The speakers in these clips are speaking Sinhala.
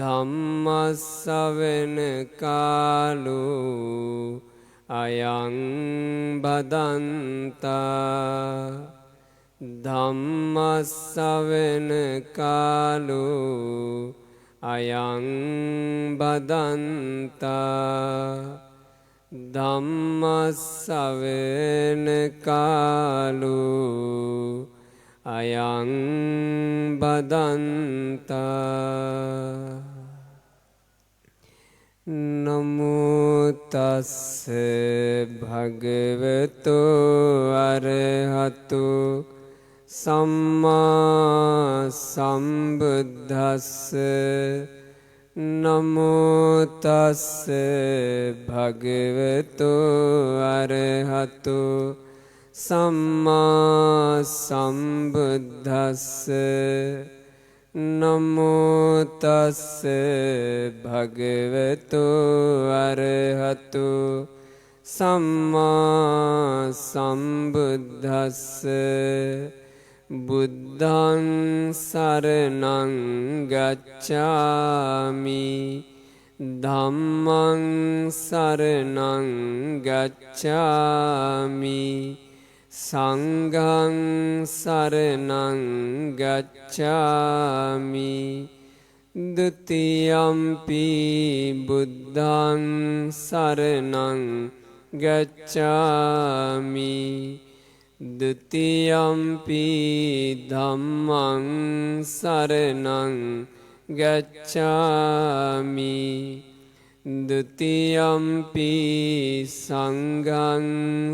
ධම්මස්සවෙන කාලෝ අයං බදන්තා ධම්මස්සවෙන කාලෝ අයං බදන්තා ධම්මස්සවෙන කාලෝ අයං බදන්තා නමෝ තස්ස භගවතෝ අරහතෝ සම්මා සම්බුද්දස්ස නමෝ තස්ස භගවතෝ අරහතෝ සම්මා සම්බුද්දස්ස නමෝ තස්ස භගවතෝ අරහතෝ සම්මා සම්බුද්දස්ස බුද්ධං සරණං ගච්ඡාමි ධම්මං සරණං ගච්ඡාමි සංඝං සරණං ගච්ඡාමි ဒ ුතියම්පි බුද්ධං සරණං ගච්ඡාමි ဒ ුතියම්පි ධම්මං සරණං ගච්ඡාමි ဒ ුතියම්පි සංඝං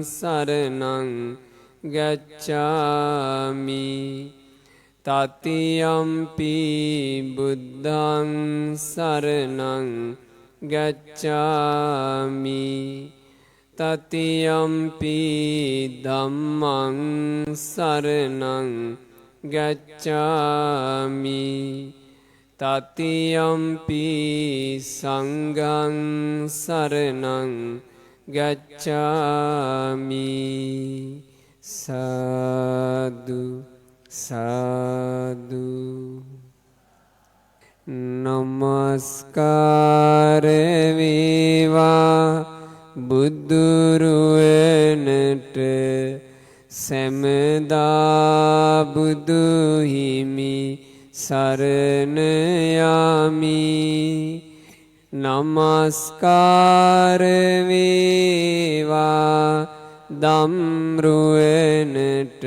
සරණං ගච්ඡාමි තතියම්පි බුද්ධං සරණං ගච්ඡාමි තතියම්පි ධම්මං සරණං ගච්ඡාමි තතියම්පි සංඝං සරණං ගච්ඡාමි සාදු සාදු නමස්කාර වේවා බුදුරුවනට සැමදා බුදු හිමි සරණ යමි නමස්කාර වේවා ධම්රුවනට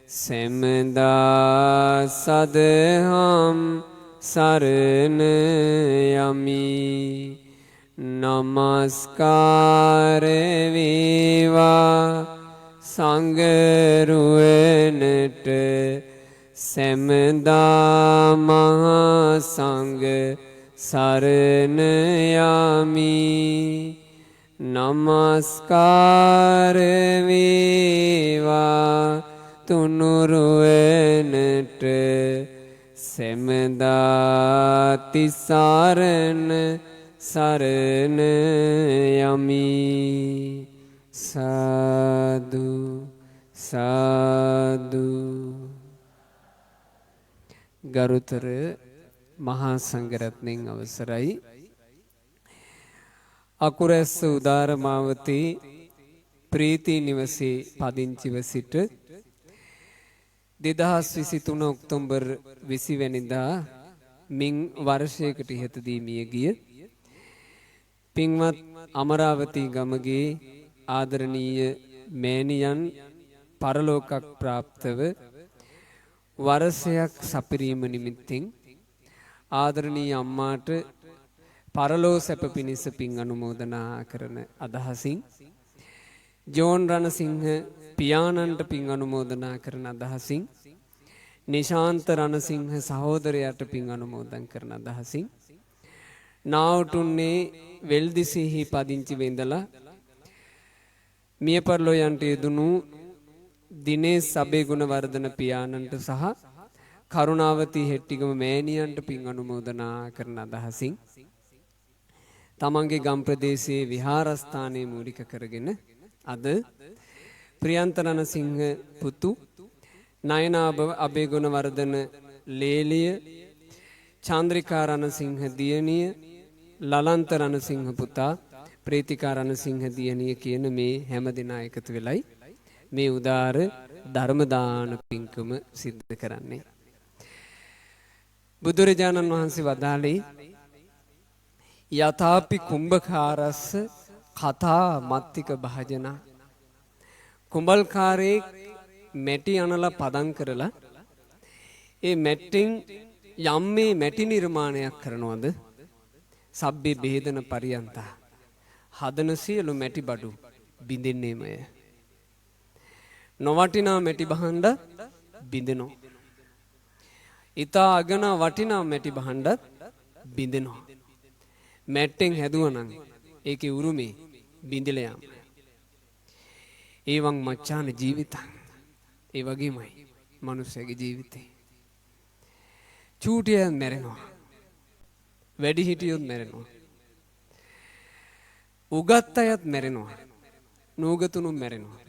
සැමදා සදහම් සරණ යමි නමස්කාර වේවා සංඝරුවනට සැමදා මහා සංඝ සරණ යමි නමස්කාර වේවා තුනුරුවනට සැමදා තිසරණ සරණ යමි සාදු සාදු ගරුතර මහා සංඝරත්නයන් අවසරයි අකුරැස්ස උදාරමාවතී ප්‍රීති නිවසේ පදිංචිව සිට 2023 ඔක්තෝබර් 20 වැනිදා මින් වර්ෂයකට ඉහතදී මිය ගිය පින්වත් අමරාවතී ගමගේ ආදරණීය මෑණියන් පරලෝකක් ප්‍රාප්තව වර්ෂයක් සපිරීම නිමිත්තෙන් ආදරණීය අම්මාට පරලෝ සැප පිණිස පින් අනුමෝදනා කරන අදහසින් ජෝන් රණසිංහ පියාණන්ට පින් අනුමෝදනා කරන අදහසින් නිශාන්ත රණසිංහ සහෝදරයාට පින් අනුමෝදන් කරන අදහසින් නාවුටුන්නේ වෙල්දිසිහි පදිංචි වෙඳලා මිය පරලෝ යන්ට යෙදුණු දිනේස් අබේගුණවර්ධන පියාණන්ට සහ කරුණාවතී හෙට්ටිගම මෑණියන්ට පින් අනුමෝදනා කරන අදහසින් තමන්ගේ ගම් ප්‍රදේශයේ විහාරස්ථානයේ මූලික කරගෙන අද ප්‍රියන්ත රණසිංහ පුතු නයනා අබේගුණවර්ධන ලේලිය චාන්ද්‍රිකා රණසිංහ දියණිය, ලලන්ත රණසිංහ පුතා, ප්‍රීතිකා රණසිංහ දියණිය කියන මේ හැම දෙනා එකතු වෙලයි මේ උදාර ධර්ම දාන පින්කම සිද්ධ කරන්නේ. බුදුරජාණන් වහන්සේ වදාළේ යථාපි කුම්භකාරස්ස කතා මත්තික භාජන. කුඹල්කාරයෙක් මැටි අනලා පදම් කරලා ඒ මැට්ටෙන් යම් මේ මැටි නිර්මාණයක් කරනවද සබ්බේ බෙහෙදන පරියන්තා. හදන සියලු මැටි බඩු බිඳින්නේමය. නොවටිනා මැටි භාණ්ඩ බිඳෙනවා. ඊතා අගන වටිනා මැටි භාණ්ඩ බිඳෙනවා. මැට්ටෙන් හැදුවනම් ඒකේ උරුමේ බිඳිලා යනවා. ඒවන් මච්ඡාන ජීවිතං. ඒ වගේමයි මනුස්සයාගේ ජීවිතේ. චූටියන් මැරෙනවා. වැඩි හිටියොත් මැරෙනවා. උගත් අයත් මැරෙනවා. නූගතුනුත් මැරෙනවා.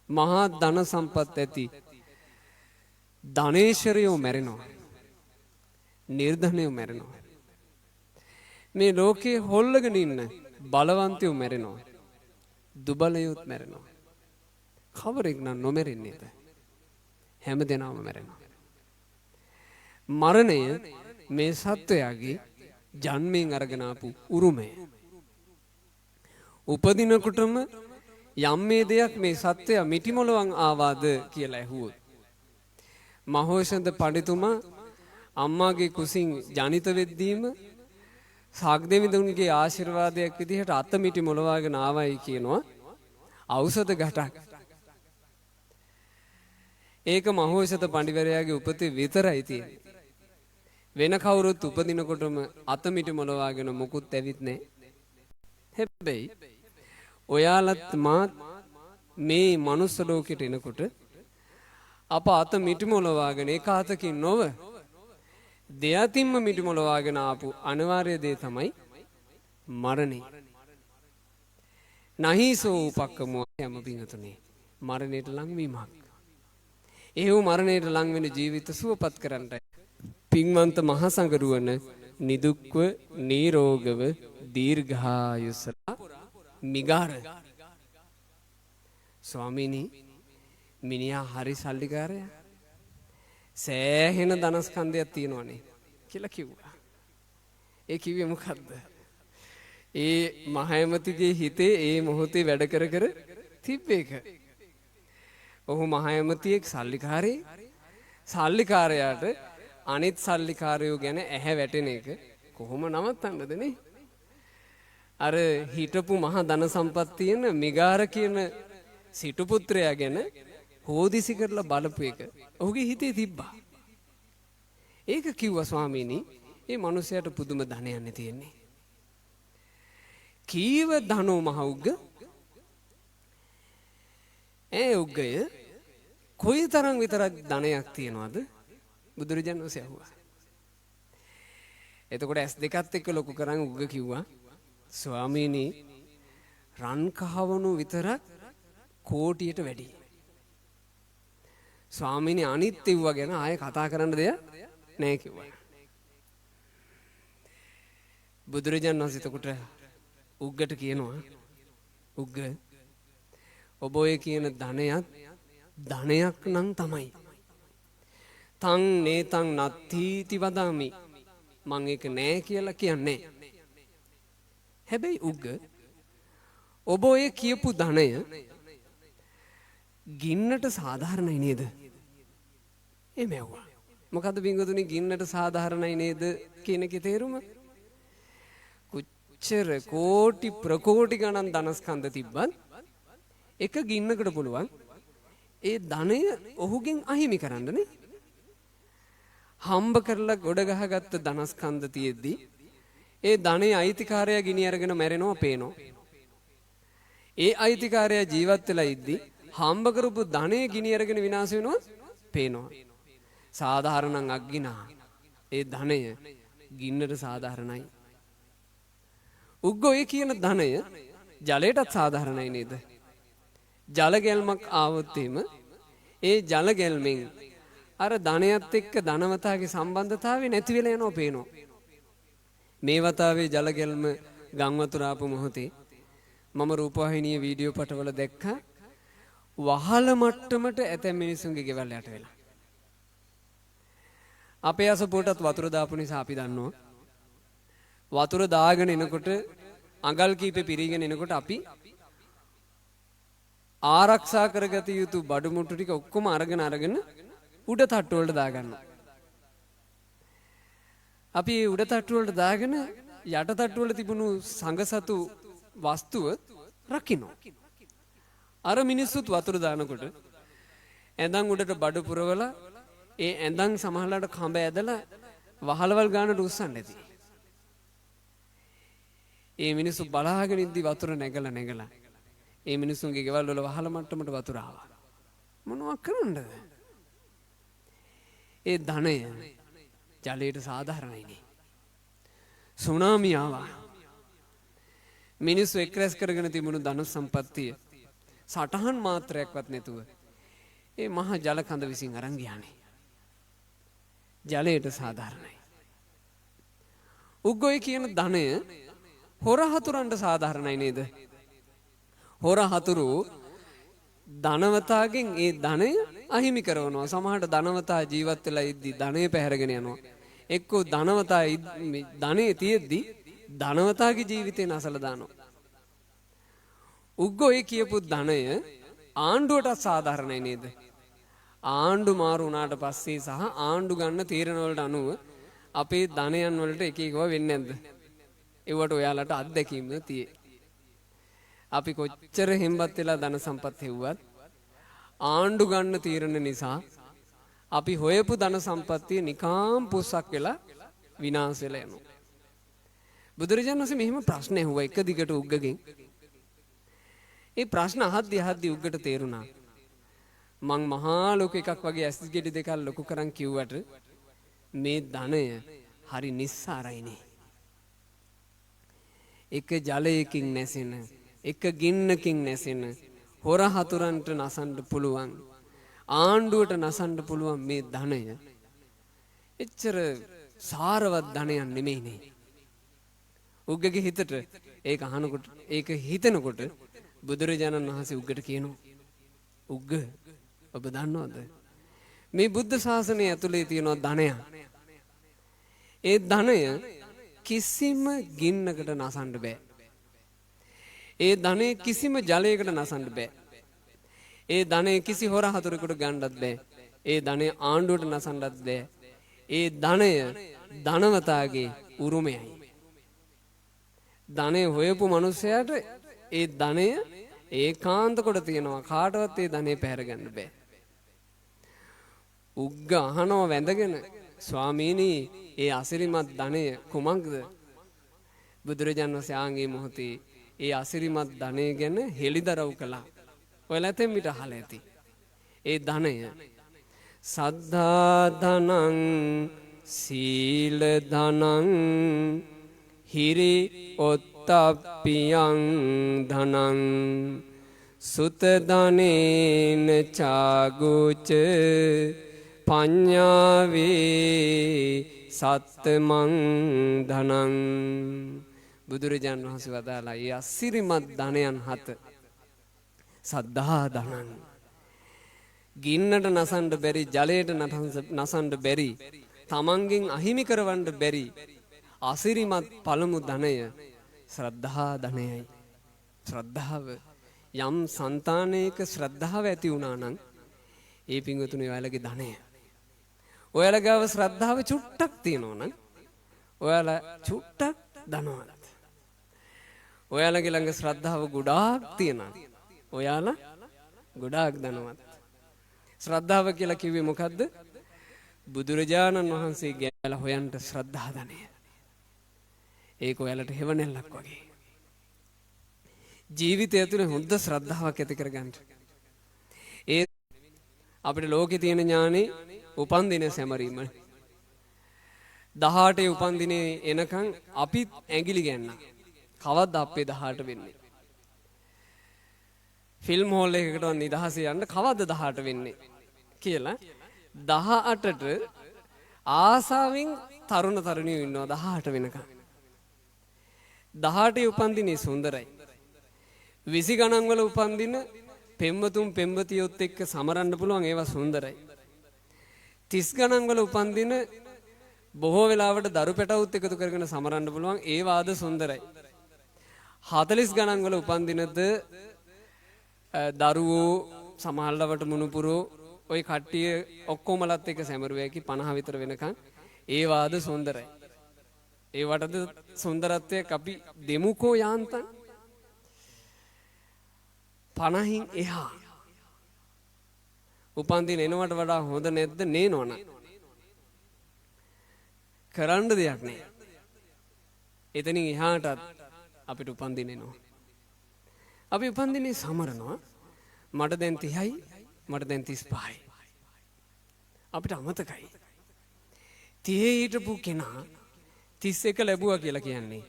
මහා ධන සම්පත් ඇති ධනේශ්වරයෝ මැරෙනවා. නිර්ධනයෝ මැරෙනවා. මේ ලෝකේ හොල්ලගෙන ඉන්න බලවන්තයෝ මැරෙනවා. දුබලයොත් මැරෙනවා. කවරෙක් නම් නොමැරෙන්නේද? හැම දෙනාම මැරෙනවා. මරණය මේ සත්වයාගේ ජන්මයෙන් අරගෙන ආපු උරුමය. උපදිනකොටම යම් මේ දෙයක් මේ සත්වයා මිටිමොලවන් ආවාද කියලා ඇහුවොත් මහෝෂධ පඬිතුමා අම්මාගේ කුසින් ජනිත වෙද්දීම සාග්දෙවිඳුන්ගේ ආශිර්වාදයක් විදිහට අත මිටි මොලවාගෙන ආවයි කියනවා ඖෂධ ගැටක්. ඒක මහෝෂධ පඬිවරයාගේ උපතේ විතරයි තියෙන්නේ. වෙන කවුරුත් උපදිනකොටම අත මිටි මොලවාගෙන මොකුත් ඇවිත් නැහැ. හැබැයි ඔයාලත් මාත් මේ මනුස්ස ලෝකෙට එනකොට අප අත මිටි මොලවාගෙන එක අතකින් නොව දෙයතින්ම මිටි මොලවාගෙන ආපු අනිවාර්ය දේ තමයි මරණය. නහිසෝ උපක්කමෝ යම පිංගතුනේ මරණයට ලංවීමක්. ඒ වූ මරණයට ලං වෙන ජීවිත සුවපත් කරන්නයි පින්වන්ත මහා සංඝරුවන නිදුක්ව නිරෝගව දීර්ඝායුෂලා මිගාර ස්වාමීනි මිනිහා හරි සල්ලිකාරයා සෑහෙන ධනස්කන්ධයක් තියෙනවනේ කියලා කිව්වා. ඒ කිව්වේ මොකද්ද? ඒ මහයමතිගේ හිතේ ඒ මොහොතේ වැඩ කර කර තිබ්බ එක. ඔහු මහයමතියෙක් සල්ලිකාරේ. සල්ලිකාරයාට අනිත් සල්ලිකාරයෝ ගැන ඇහැ වැටෙන එක කොහොම නවත්තන්නද නේ? අර හිටපු මහා ධන සම්පත් තියෙන මිගාර කියන සිටු පුත්‍රයා ගැන හෝදිසි කරලා බලපු එක ඔහුගේ හිතේ තිබ්බා. ඒක කිව්වා ස්වාමීනි මේ මිනිසයාට පුදුම ධනයන්නේ තියෙන්නේ. කීව ධනෝ මහ උග්ග උග්ගය කොයිතරම් විතරක් ධනයක් තියනවද? බුදුරජාණන් වහන්සේ අහුවා. එතකොට ඇස් දෙකත් එක්ක ලොකු කරන් උග්ග කිව්වා ස්වාමීනි රන් කහවණු විතරක් කෝටියට වැඩි. ස්වාමීනි අනිත් ඒවා ගැන ආයෙ කතා කරන්න දෙයක් නැහැ කිව්වා. බුදුරජාණන් වහන්සේ එතකොට උග්ගට කියනවා උග්ග ඔබ ඔය කියන ධනයක් නම් තමයි. තං නේතං නත්ථීති වදාමි. මං ඒක නෑ කියලා කියන්නේ. හැබැයි උග්ග ඔබ ඔය කියපු ධනය ගින්නට සාධාරණයි නේද? එමෙව්වා. මොකද බින්දුතුනි ගින්නට සාධාරණයි නේද කියන එකේ තේරුම? කොච්චර කෝටි ප්‍රකෝටි ගණන් ධනස්කන්ධ තිබ්බත් එක ගින්නකට පුළුවන් ඒ ධනය ඔහුගෙන් අහිමි කරන්නනේ. හම්බ කරලා ගොඩ ගහගත්ත ධනස්කන්ධ තියෙද්දි ඒ ධනයේ අයිතිකාරයා ගිනි අරගෙන මැරෙනවා පේනවා. ඒ අයිතිකාරයා ජීවත් වෙලා ඉද්දි හම්බ කරපු ධනය ගිනි අරගෙන විනාශ වෙනවා පේනවා. සාධාරණං අග්ගිනා ඒ ධනය ගින්නට සාධාරණයි. උග්ගෝ ඒ කියන ධනය ජලයටත් සාධාරණයි නේද? ජල ගැල්මක් ආවොත් එීම ඒ ජල ගැල්මෙන් අර ධනයත් එක්ක ධනවතාගේ සම්බන්ධතාවය නැති වෙලා යනවා පේනවා. මේ වතාවේ ජලගැල්ම ගම් වතුර ආපු මොහොතේ මම රූපවාහිනියේ වීඩියෝ පටවල දැක්කා වහල මට්ටමට ඇතැම් මිනිස්සුන්ගේ ගෙවල් යට වෙලා. අපේ අසපුවටත් වතුර දාපු නිසා අපි දන්නවා වතුර දාගෙන එනකොට අඟල් කීපේ පිරීගෙන එනකොට අපි ආරක්ෂා කරගත යුතු බඩු මුට්ටු ටික ඔක්කොම අරගෙන උඩ තට්ටු වලට දාගන්නවා. අපි උඩ තට්ටු වලට දාගෙන යට තට්ටු වල තිබුණු සංගසතු වස්තුව රකින්නවා. අර මිනිස්සුත් වතුර දානකොට ඇඳන් උඩට බඩු පුරවලා ඒ ඇඳන් සමහරලාට කඹ ඇදලා වහලවල් ගානට උස්සන්න ඇති. ඒ මිනිස්සු බලාගෙන ඉද්දි වතුර නැගලා ඒ මිනිස්සුන්ගේ ගෙවල් වල වහල මට්ටමට වතුර ආවා. මොනවක් කරන්නද? ඒ ධනය ජලයට සාධාරණයිනේ. සුනාමි ආවා. මිනිස්සු එක්රැස් කරගෙන තිබුණු ධන සම්පත්තිය සටහන් මාත්‍රයක්වත් නැතුව ඒ මහා ජල කඳ විසින් අරන් ගියානේ. ජලයට සාධාරණයි. උග්ගොයි කියන ධනය හොර හතුරන්ට සාධාරණයි නේද? හොර හතුරු ධනවතාගෙන් ඒ ධනය අහිමි කරනවා. සමහරට ධනවතා ජීවත් වෙලා ඉද්දි ධනය පැහැරගෙන යනවා. එක්කෝ ධනවතා ධනෙ තියෙද්දි ධනවතාගේ ජීවිතේ නැසලා දානවා. උග්ගොයි කියපු ධනය ආණ්ඩුවට සාධාරණයි නේද? ආණ්ඩු මාරු වුණාට පස්සේ සහ ආණ්ඩු ගන්න තීරණ වලට අනුව අපේ ධනයන් වලට එක එකව වෙන්නේ නැද්ද? ඒවට ඔයාලට අත්දැකීම තියෙයි. අපි කොච්චර හිම්බත් වෙලා ධන සම්පත් හෙව්වත් ආණ්ඩු ගන්න තීරණ නිසා අපි හොයපු ධන සම්පත්තිය නිකාම් පුස්සක් වෙලා විනාශ වෙලා යනවා. බුදුරජාණන් වහන්සේ මෙහිම ප්‍රශ්න ඇහුවා එක දිගට උග්ගගෙන්. ඒ ප්‍රශ්න අහද්දි උග්ගට තේරුණා මං මහා ලෝක එකක් වගේ ඇස් ගෙඩි දෙකක් ලොකු කරන් කිව්වට මේ ධනය හරි නිස්සාරයිනේ. එක ජලයකින් නැසෙන, එක ගින්නකින් නැසෙන හොර හතුරන්ට නසන්න පුළුවන්, ආණ්ඩුවට නසන්න පුළුවන් මේ ධනය එච්චර සාරවත් ධනයක් නෙමෙයිනේ. උග්ගගේ හිතට ඒක අහනකොට ඒක හිතෙනකොට බුදුරජාණන් වහන්සේ උග්ගට කියනවා උග්ග ඔබ දන්නවද මේ බුද්ධ ශාසනය ඇතුලේ තියෙන ධනයක්. ඒ ධනය කිසිම ගින්නකට නසන්න බෑ. ඒ ධනය කිසිම ජලයකට නසන්න බෑ. ඒ ධනය කිසි හොර හතුරෙකුට ගන්නත් බෑ. ඒ ධනය ආණ්ඩුවට නසන්නත් බෑ. ඒ ධනය ධනවතාගේ උරුමයයි. ධනය හොයපු මිනිසයාට ඒ ධනය ඒකාන්ත කොට තියෙනවා. කාටවත් ඒ ධනෙ පැහැර ගන්න බෑ. උග්ග අහනවා වැඳගෙන ස්වාමීනි ඒ අසිරිමත් ධනය කුමක්ද? බුදුරජාණන් වහන්සේ ආන්ගේ මොහොතේ ඒ අසිරිමත් ධනය ගැන හෙළිදරව් කළා. ඔයාලා ඇතෙන් මිට අහලා ඇති. ඒ ධනය සද්ධා ධනං සීල ධනං හිරි ඔත්තප්පියං ධනං සුත ධනේන චාගුච පඤ්ඤාවේ සත්තමං ධනං. බුදුරජාණන් වහන්සේ වදාලා ඒ අසිරිමත් ධනයන් හත සද්ධා ධනං, ගින්නට නසන්න බැරි, ජලයට නසන්න බැරි, තමන්ගෙන් අහිමි කරවන්න බැරි අසිරිමත් පළමු ධනය ශ්‍රද්ධා ධනයයි. ශ්‍රද්ධාව යම් సంతානයක ශ්‍රද්ධාව ඇති වුණා නම් ඒ පිංගුතුනේ ඔයාලගේ ධනය. ඔයාලා ගාව ශ්‍රද්ධාව චුට්ටක් තියෙනවා නම් ඔයාලා චුට්ටක් ධනවත්. ඔයාලගේ ළඟ ශ්‍රද්ධාව ගොඩාක් තියෙනවා. ඔයාලා ගොඩාක් ධනවත්. ශ්‍රද්ධාව කියලා කිව්වේ මොකද්ද? බුදුරජාණන් වහන්සේ ගැල හොයන්න ශ්‍රද්ධා ධනය. ඒක ඔයාලට හෙවණැල්ලක් වගේ. ජීවිතය ඇතුලේ හොඳ ශ්‍රද්ධාවක් ඇති කරගන්න. ඒ අපිට ලෝකේ තියෙන ඥානේ උපන්දින සැමරීම. 18 උපන්දිනේ එනකන් අපිත් ඇඟිලි ගන්න. කවද්ද අපේ 18 වෙන්නේ? ෆිල්ම් හෝල් එකකටවත් නිදහසේ යන්න කවද්ද 18 වෙන්නේ කියලා 18ට ආසාවෙන් තරුණ තරුණියෝ ඉන්නවා 18 වෙනකම්. 18 උපන්දිනේ සුන්දරයි. 20 ගණන් වල උපන්දින පෙම්වතුන් පෙම්වතියොත් එක්ක සමරන්න පුළුවන් ඒවා සුන්දරයි. 30 ගණන් වල උපන්දින බොහෝ වෙලාවට දරු පැටවුත් එකතු කරගෙන සමරන්න පුළුවන් ඒවාද සුන්දරයි. 40 ගණන් වල උපන්දිනද දරුවෝ සමහරවට මුණුපුරෝ ওই කට්ටිය ඔක්කොමලත් එක්ක සැමරුවේකි 50 විතර වෙනකන් ඒවාද සුන්දරයි. ඒවටද සුන්දරත්වයක් අපි දෙමුකෝ යාන්තම් 50න් එහා උපන්දින එනවට වඩා හොඳ නැද්ද නේනවන කරන්න දෙයක් නෑ. එතනින් එහාටත් අපිට උපන්දින එනවා. අපි උපන්දිනේ සමරනවා. මට දැන් 30යි මට දැන් 35යි. අපිට අමතකයි 30 හිටපු කෙනා 31 ලැබුවා කියලා කියන්නේ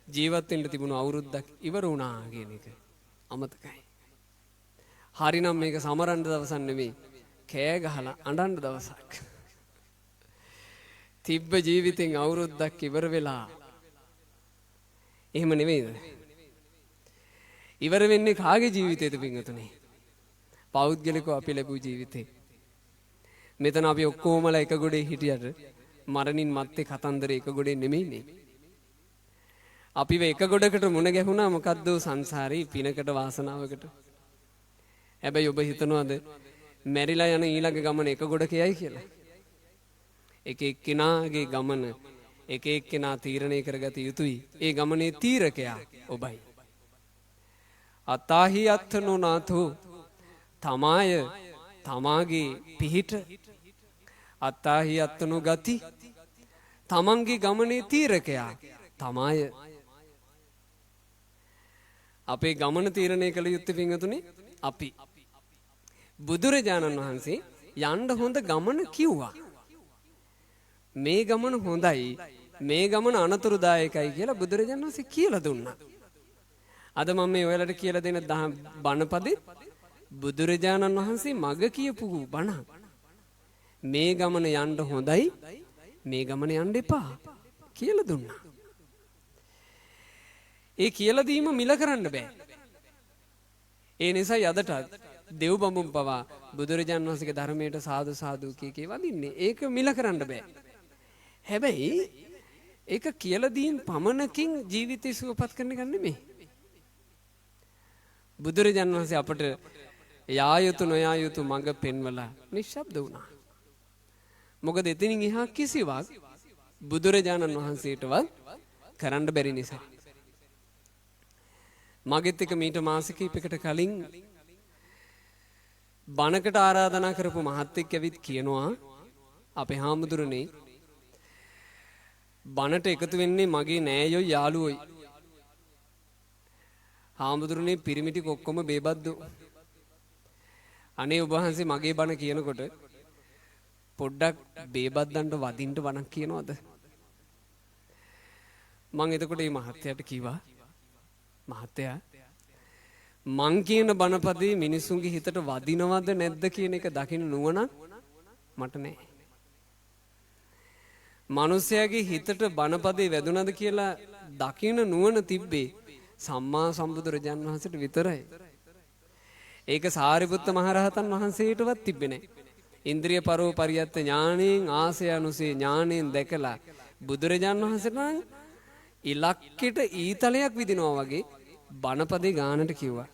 ජීවත් වෙන්න තිබුණු අවුරුද්දක් ඉවර වුණා කියන එක අමතකයි. හරිනම් මේක සමරන්න දවසක් නෙමෙයි කෑ ගහලා අඬන්න දවසක්. තිබ්බ ජීවිතෙන් අවුරුද්දක් ඉවර වෙලා එහෙම නෙමෙයිද? ඉවර වෙන්නේ කාගේ ජීවිතේද පින්වතුනි? පෞද්ගලිකව අපි ලැබූ ජීවිතේ. මෙතන අපි ඔක්කොමලා එක ගොඩේ හිටියට මරණින් මත්තේ කතන්දරේ එක ගොඩේ නෙමෙයිනේ. අපිව එක ගොඩකට මුණ ගැහුණා මොකද්ද සංසාරේ පිනකට වාසනාවකට. හැබැයි ඔබ හිතනවාද මැරිලා යන ඊළඟ ගමන එක ගොඩක යයි කියලා? එක එක්කෙනාගේ ගමන එක එක්කෙනා තීරණය කරගත යුතුයි. ඒ ගමනේ තීරකයා ඔබයි. අතාහි අත්ථනෝ නාථෝ තමාය තමාගේ පිහිට අත්තාහි අත්ථනෝ ගති තමන්ගේ ගමනේ තීරකයා තමාය. අපේ ගමන තීරණය කළ යුත්තේ පින්වතුනි අපි. බුදුරජාණන් වහන්සේ යන්න හොඳ ගමන කිව්වා. මේ ගමන හොඳයි මේ ගමන අනතුරුදායකයි කියලා බුදුරජාණන් වහන්සේ කියලා දුන්නා. අද මම මේ ඔයාලට කියලා දෙන බණපදේ බුදුරජාණන් වහන්සේ මග කියපු බණ. මේ ගමන යන්න හොඳයි මේ ගමන යන්න එපා කියලා දුන්නා. ඒ කියලා දීම මිල කරන්න බෑ. ඒ නිසා යදට දෙව් බඹුන් පවා බුදුරජාණන් වහන්සේගේ ධර්මයට සාදු සාදු කී වදින්නේ. ඒක මිල කරන්න බෑ. හැබැයි ඒක කියලා දීන් පමණකින් ජීවිතය සුවපත් කරන්න ගන්න නෙමෙයි. බුදුරජාණන් වහන්සේ අපට යා යුතු නොයා යුතු මඟ පෙන්වලා නිශ්ශබ්ද වුණා. මොකද එතනින් එහා කිසිවක් බුදුරජාණන් වහන්සේටවත් කරන්න බැරි නිසා. මගෙත් එක මීට මාස කිහිපයකට කලින් බණකට ආරාධනා කරපු මහත්තයෙක් ඇවිත් කියනවා අපේ හාමුදුරනේ බණට එකතු වෙන්නේ මගේ නෑයොයි යාළුවෝයි. හාමුදුරනේ පිරිමිටි ඔක්කොම බේබද්දෝ. අනේ ඔබ වහන්සේ මගේ බණ කියනකොට පොඩ්ඩක් බේබද්දන්ට වදින්න බණක් කියනවද? මං එතකොට මේ මහත්තයාට කිව්වා මහත්තයා මං කියන බණපදේ මිනිසුන්ගේ හිතට වදිනවද නැද්ද කියන එක දකින්න නුවණ මට නෑ. මිනිස්යාගේ හිතට බණපදේ වැදුනද කියලා දකින්න නුවණ තිබ්බේ සම්මා සම්බුදුරජාණන් වහන්සේට විතරයි. ඒක සාරිපුත්ත මහරහතන් වහන්සේටවත් තිබ්බේ නෑ. ඉන්ද්‍රිය පරෝ පරියත්ත ඥාණයෙන් ආසය අනුසේ ඥාණයෙන් දැකලා බුදුරජාණන් වහන්සේට නම් ඉලක්කෙට ඊතලයක් විදිනවා වගේ බණපදේ ගානට කිව්වා.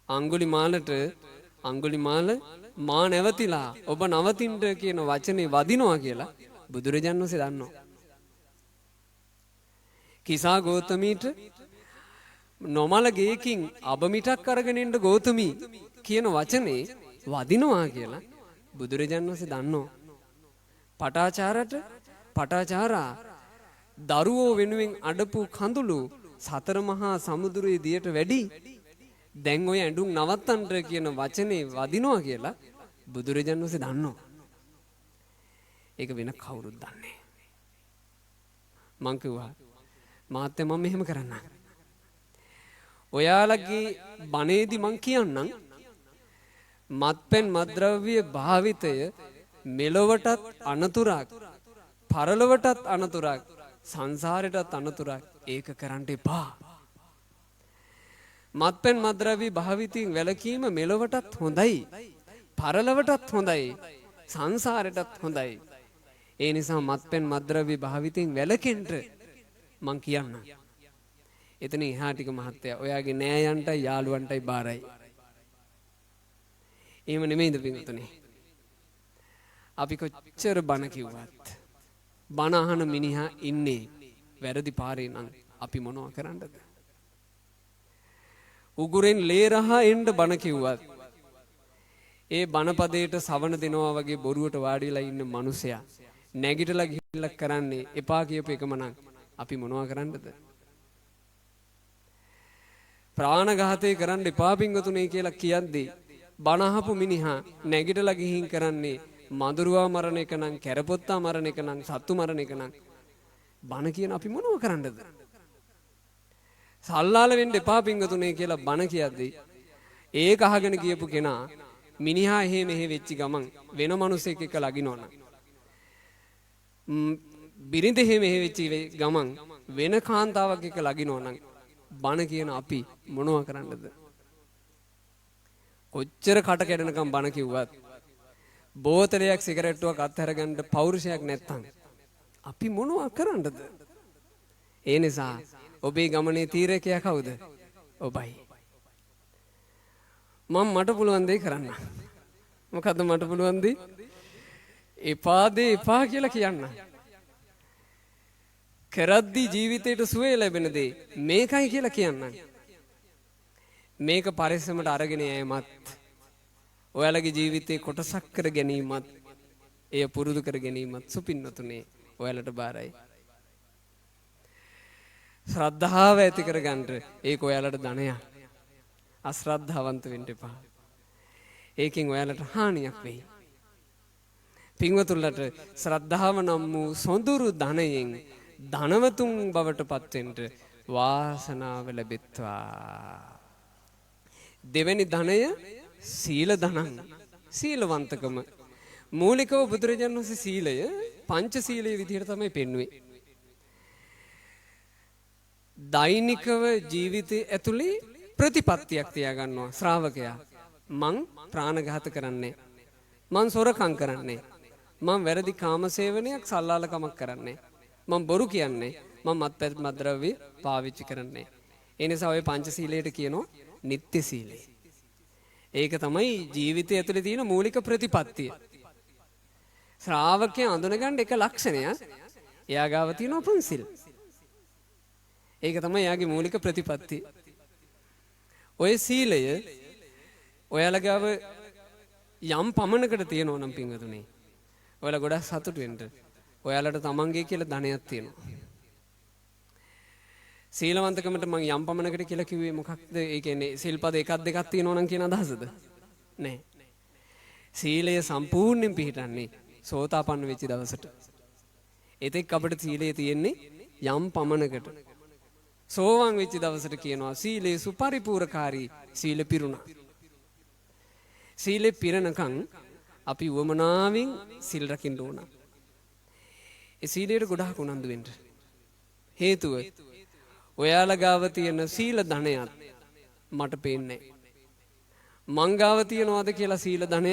අඟුලිමාල මා නැවතිලා ඔබ නවතින්න කියන වචනේ වදිනවා කියලා බුදුරජාණන් වහන්සේ දන්නවා. කිසා ගෝතමීට නොමල ගේකින් අබමිටක් අරගෙන ඉන්න ගෝතමී කියන වචනේ වදිනවා කියලා බුදුරජාණන් වහන්සේ දන්නවා. පටාචාරා දරුවෝ වෙනුවෙන් අඩපු කඳුළු සතර මහා සමුද්‍රයේ දියට වැඩි දැන් ඔය ඇඬුම් නවත්තන්න කියන වචනේ වදිනවා කියලා බුදුරජාණන් වහන්සේ දන්නවා. ඒක වෙන කවුරුත් දන්නේ. මං කිව්වා මාත්‍ය මම මෙහෙම කරන්න. ඔයාලගේ බණේදි මං කියන්නම් මත්පැන් මත්ද්‍රව්‍ය භාවිතය මෙලොවටත් අනතුරක්, පරලොවටත් අනතුරක්, සංසාරයටත් අනතුරක්. ඒක කරන්න එපා. මත්පැන් මත්ද්‍රව්‍ය භාවිතයෙන් වැළකීම මෙලොවටත් හොඳයි, පරලොවටත් හොඳයි, සංසාරයටත් හොඳයි. ඒ නිසා මත්පැන් මත්ද්‍රව්‍ය භාවිතයෙන් වැළකෙන්න මං කියන්නම්. එතන එහා ටික මහත්තයා ඔයාගේ නෑයන්ටයි යාළුවන්ටයි බාරයි. එහෙම නෙමෙයිද පින්වතුනි? අපි කොච්චර බණ කිව්වත් බණ අහන මිනිහා ඉන්නේ වැරදි පාරේ නම් අපි මොනවා කරන්නද? උගුරෙන් ලේ රහා එන්න බණ කිව්වත් ඒ බණපදයට සවන දෙනවා වගේ බොරුවට වාඩි වෙලා ඉන්න මිනිසයා නැගිටලා ගිහිල්ලා කරන්නේ එපා කියපු එකම නම් අපි මොනවා කරන්නද? ප්‍රාණඝාතය කරන්න එපා පින්වතුනේ කියලා කියද්දී බණ අහපු මිනිහා නැගිටලා ගිහින් කරන්නේ මදුරුවා මරණ එක නම්, කැරපොත්තා මරණ එක නම්, සත්තු මරණ එක නම් බණ කියන අපි මොනව කරන්නද? සල්ලාල වෙන්න එපා පින්වතුනේ කියලා බණ කියද්දී ඒක අහගෙන කියපු කෙනා මිනිහා එහෙ මෙහෙ වෙච්චි ගමන් වෙන මිනිසෙක් එක්ක ලගිනවනම්, බිරිඳ එහෙ මෙහෙ වෙච්චි ගමන් වෙන කාන්තාවක් එක්ක ලගිනවනම් බණ කියන අපි මොනවා කරන්නද? කොච්චර කට කැඩෙනකම් බණ කිව්වත් බෝතලයක් සිගරට්ටුවක් අත්හැරගන්න පෞරුෂයක් නැත්තම් අපි මොනවා කරන්නද? ඒ නිසා ඔබේ ගමනේ තීරකයා කවුද? ඔබයි. මට පුළුවන් දේ කරන්න. මොකද්ද මට පුළුවන් දේ? එපා දේ එපා කියලා කියන්න. කරද්දී ජීවිතේට සුවය ලැබෙන දේ මේකයි කියලා කියන්න. මේක පරිස්සමට අරගෙන යෑමත්, ඔයාලගේ ජීවිතේ කොටසක් කර ගැනීමත්, එය පුරුදු කර ගැනීමත් සුපින්නතුනේ ඔයාලට බාරයි. ශ්‍රද්ධාව ඇති කරගන්න ඒක ඔයාලට ධනයක්. අශ්‍රද්ධාවන්ත වෙන්න එපා. ඒකෙන් ඔයාලට හානියක් වෙයි. පින්වතුන්ලට ශ්‍රද්ධාව නම් වූ සොඳුරු ධනයෙන් ධනවතුන් බවට පත්වෙන්න වාසනාව ලැබෙත්වා. දෙවැනි ධනය සීල ධනං. සීලවන්තකම. මූලිකව බුදුරජාණන් වහන්සේ සීලය පංච සීලයේ විදිහට තමයි පෙන්වුවේ. දෛනිකව ජීවිතයේ ඇතුලේ ප්‍රතිපත්තියක් තියාගන්නවා ශ්‍රාවකයා. මං ප්‍රාණඝාත කරන්නේ, මං සොරකම් කරන්නේ, මං වැරදි කාමසේවනයක් සල්ලාලකමක් කරන්නේ, මං බොරු කියන්නේ, මං මත්පැන් මත්ද්‍රව්‍ය පාවිච්චි කරන්නේ. ඒ නිසා ඔය පංචශීලයට කියනවා නිත්‍ය සීලය. ඒක තමයි ජීවිතය ඇතුලේ තියෙන මූලික ප්‍රතිපත්තිය. ශ්‍රාවකයා අඳුනගන්න එක ලක්ෂණයක් එයා ගාව තියෙනවා පන්සිල්. ඒක තමයි එයාගේ මූලික ප්‍රතිපත්තිය. ඔය සීලය ඔයාලා ගාව යම් පමණකට තියෙනවා නම් පින්වතුනි, ඔයාලා ගොඩක් සතුටු වෙන්න. ඔයාලට තමන්ගේ කියලා ධනයක් තියෙනවා. සීලවන්තකමට මම යම් පමණකට කියලා කිව්වේ මොකක්ද? ඒ කියන්නේ සිල්පද එකක් දෙකක් තියෙනවා නම් කියන අදහසද? නෑ. සීලය සම්පූර්ණයෙන් පිළිටන්නේ සෝතාපන්න වෙච්ච දවසට. ඒතෙක් අපිට සීලය තියෙන්නේ යම් පමණකට. සෝවාන් වෙච්ච දවසට කියනවා සීලේ සුපරිපූර්ණකාරී, සීල පිරුණා. සීලේ පිරණකම් අපි වමනාවෙන් සිල් රකින්න ඕන. ඒ සීලයට ගොඩාක් උනන්දු වෙන්න. හේතුව ඔයාලා ගාව තියෙන සීල ධනයත් මට පේන්නේ නැහැ. මං ගාව තියනවාද කියලා සීල ධනය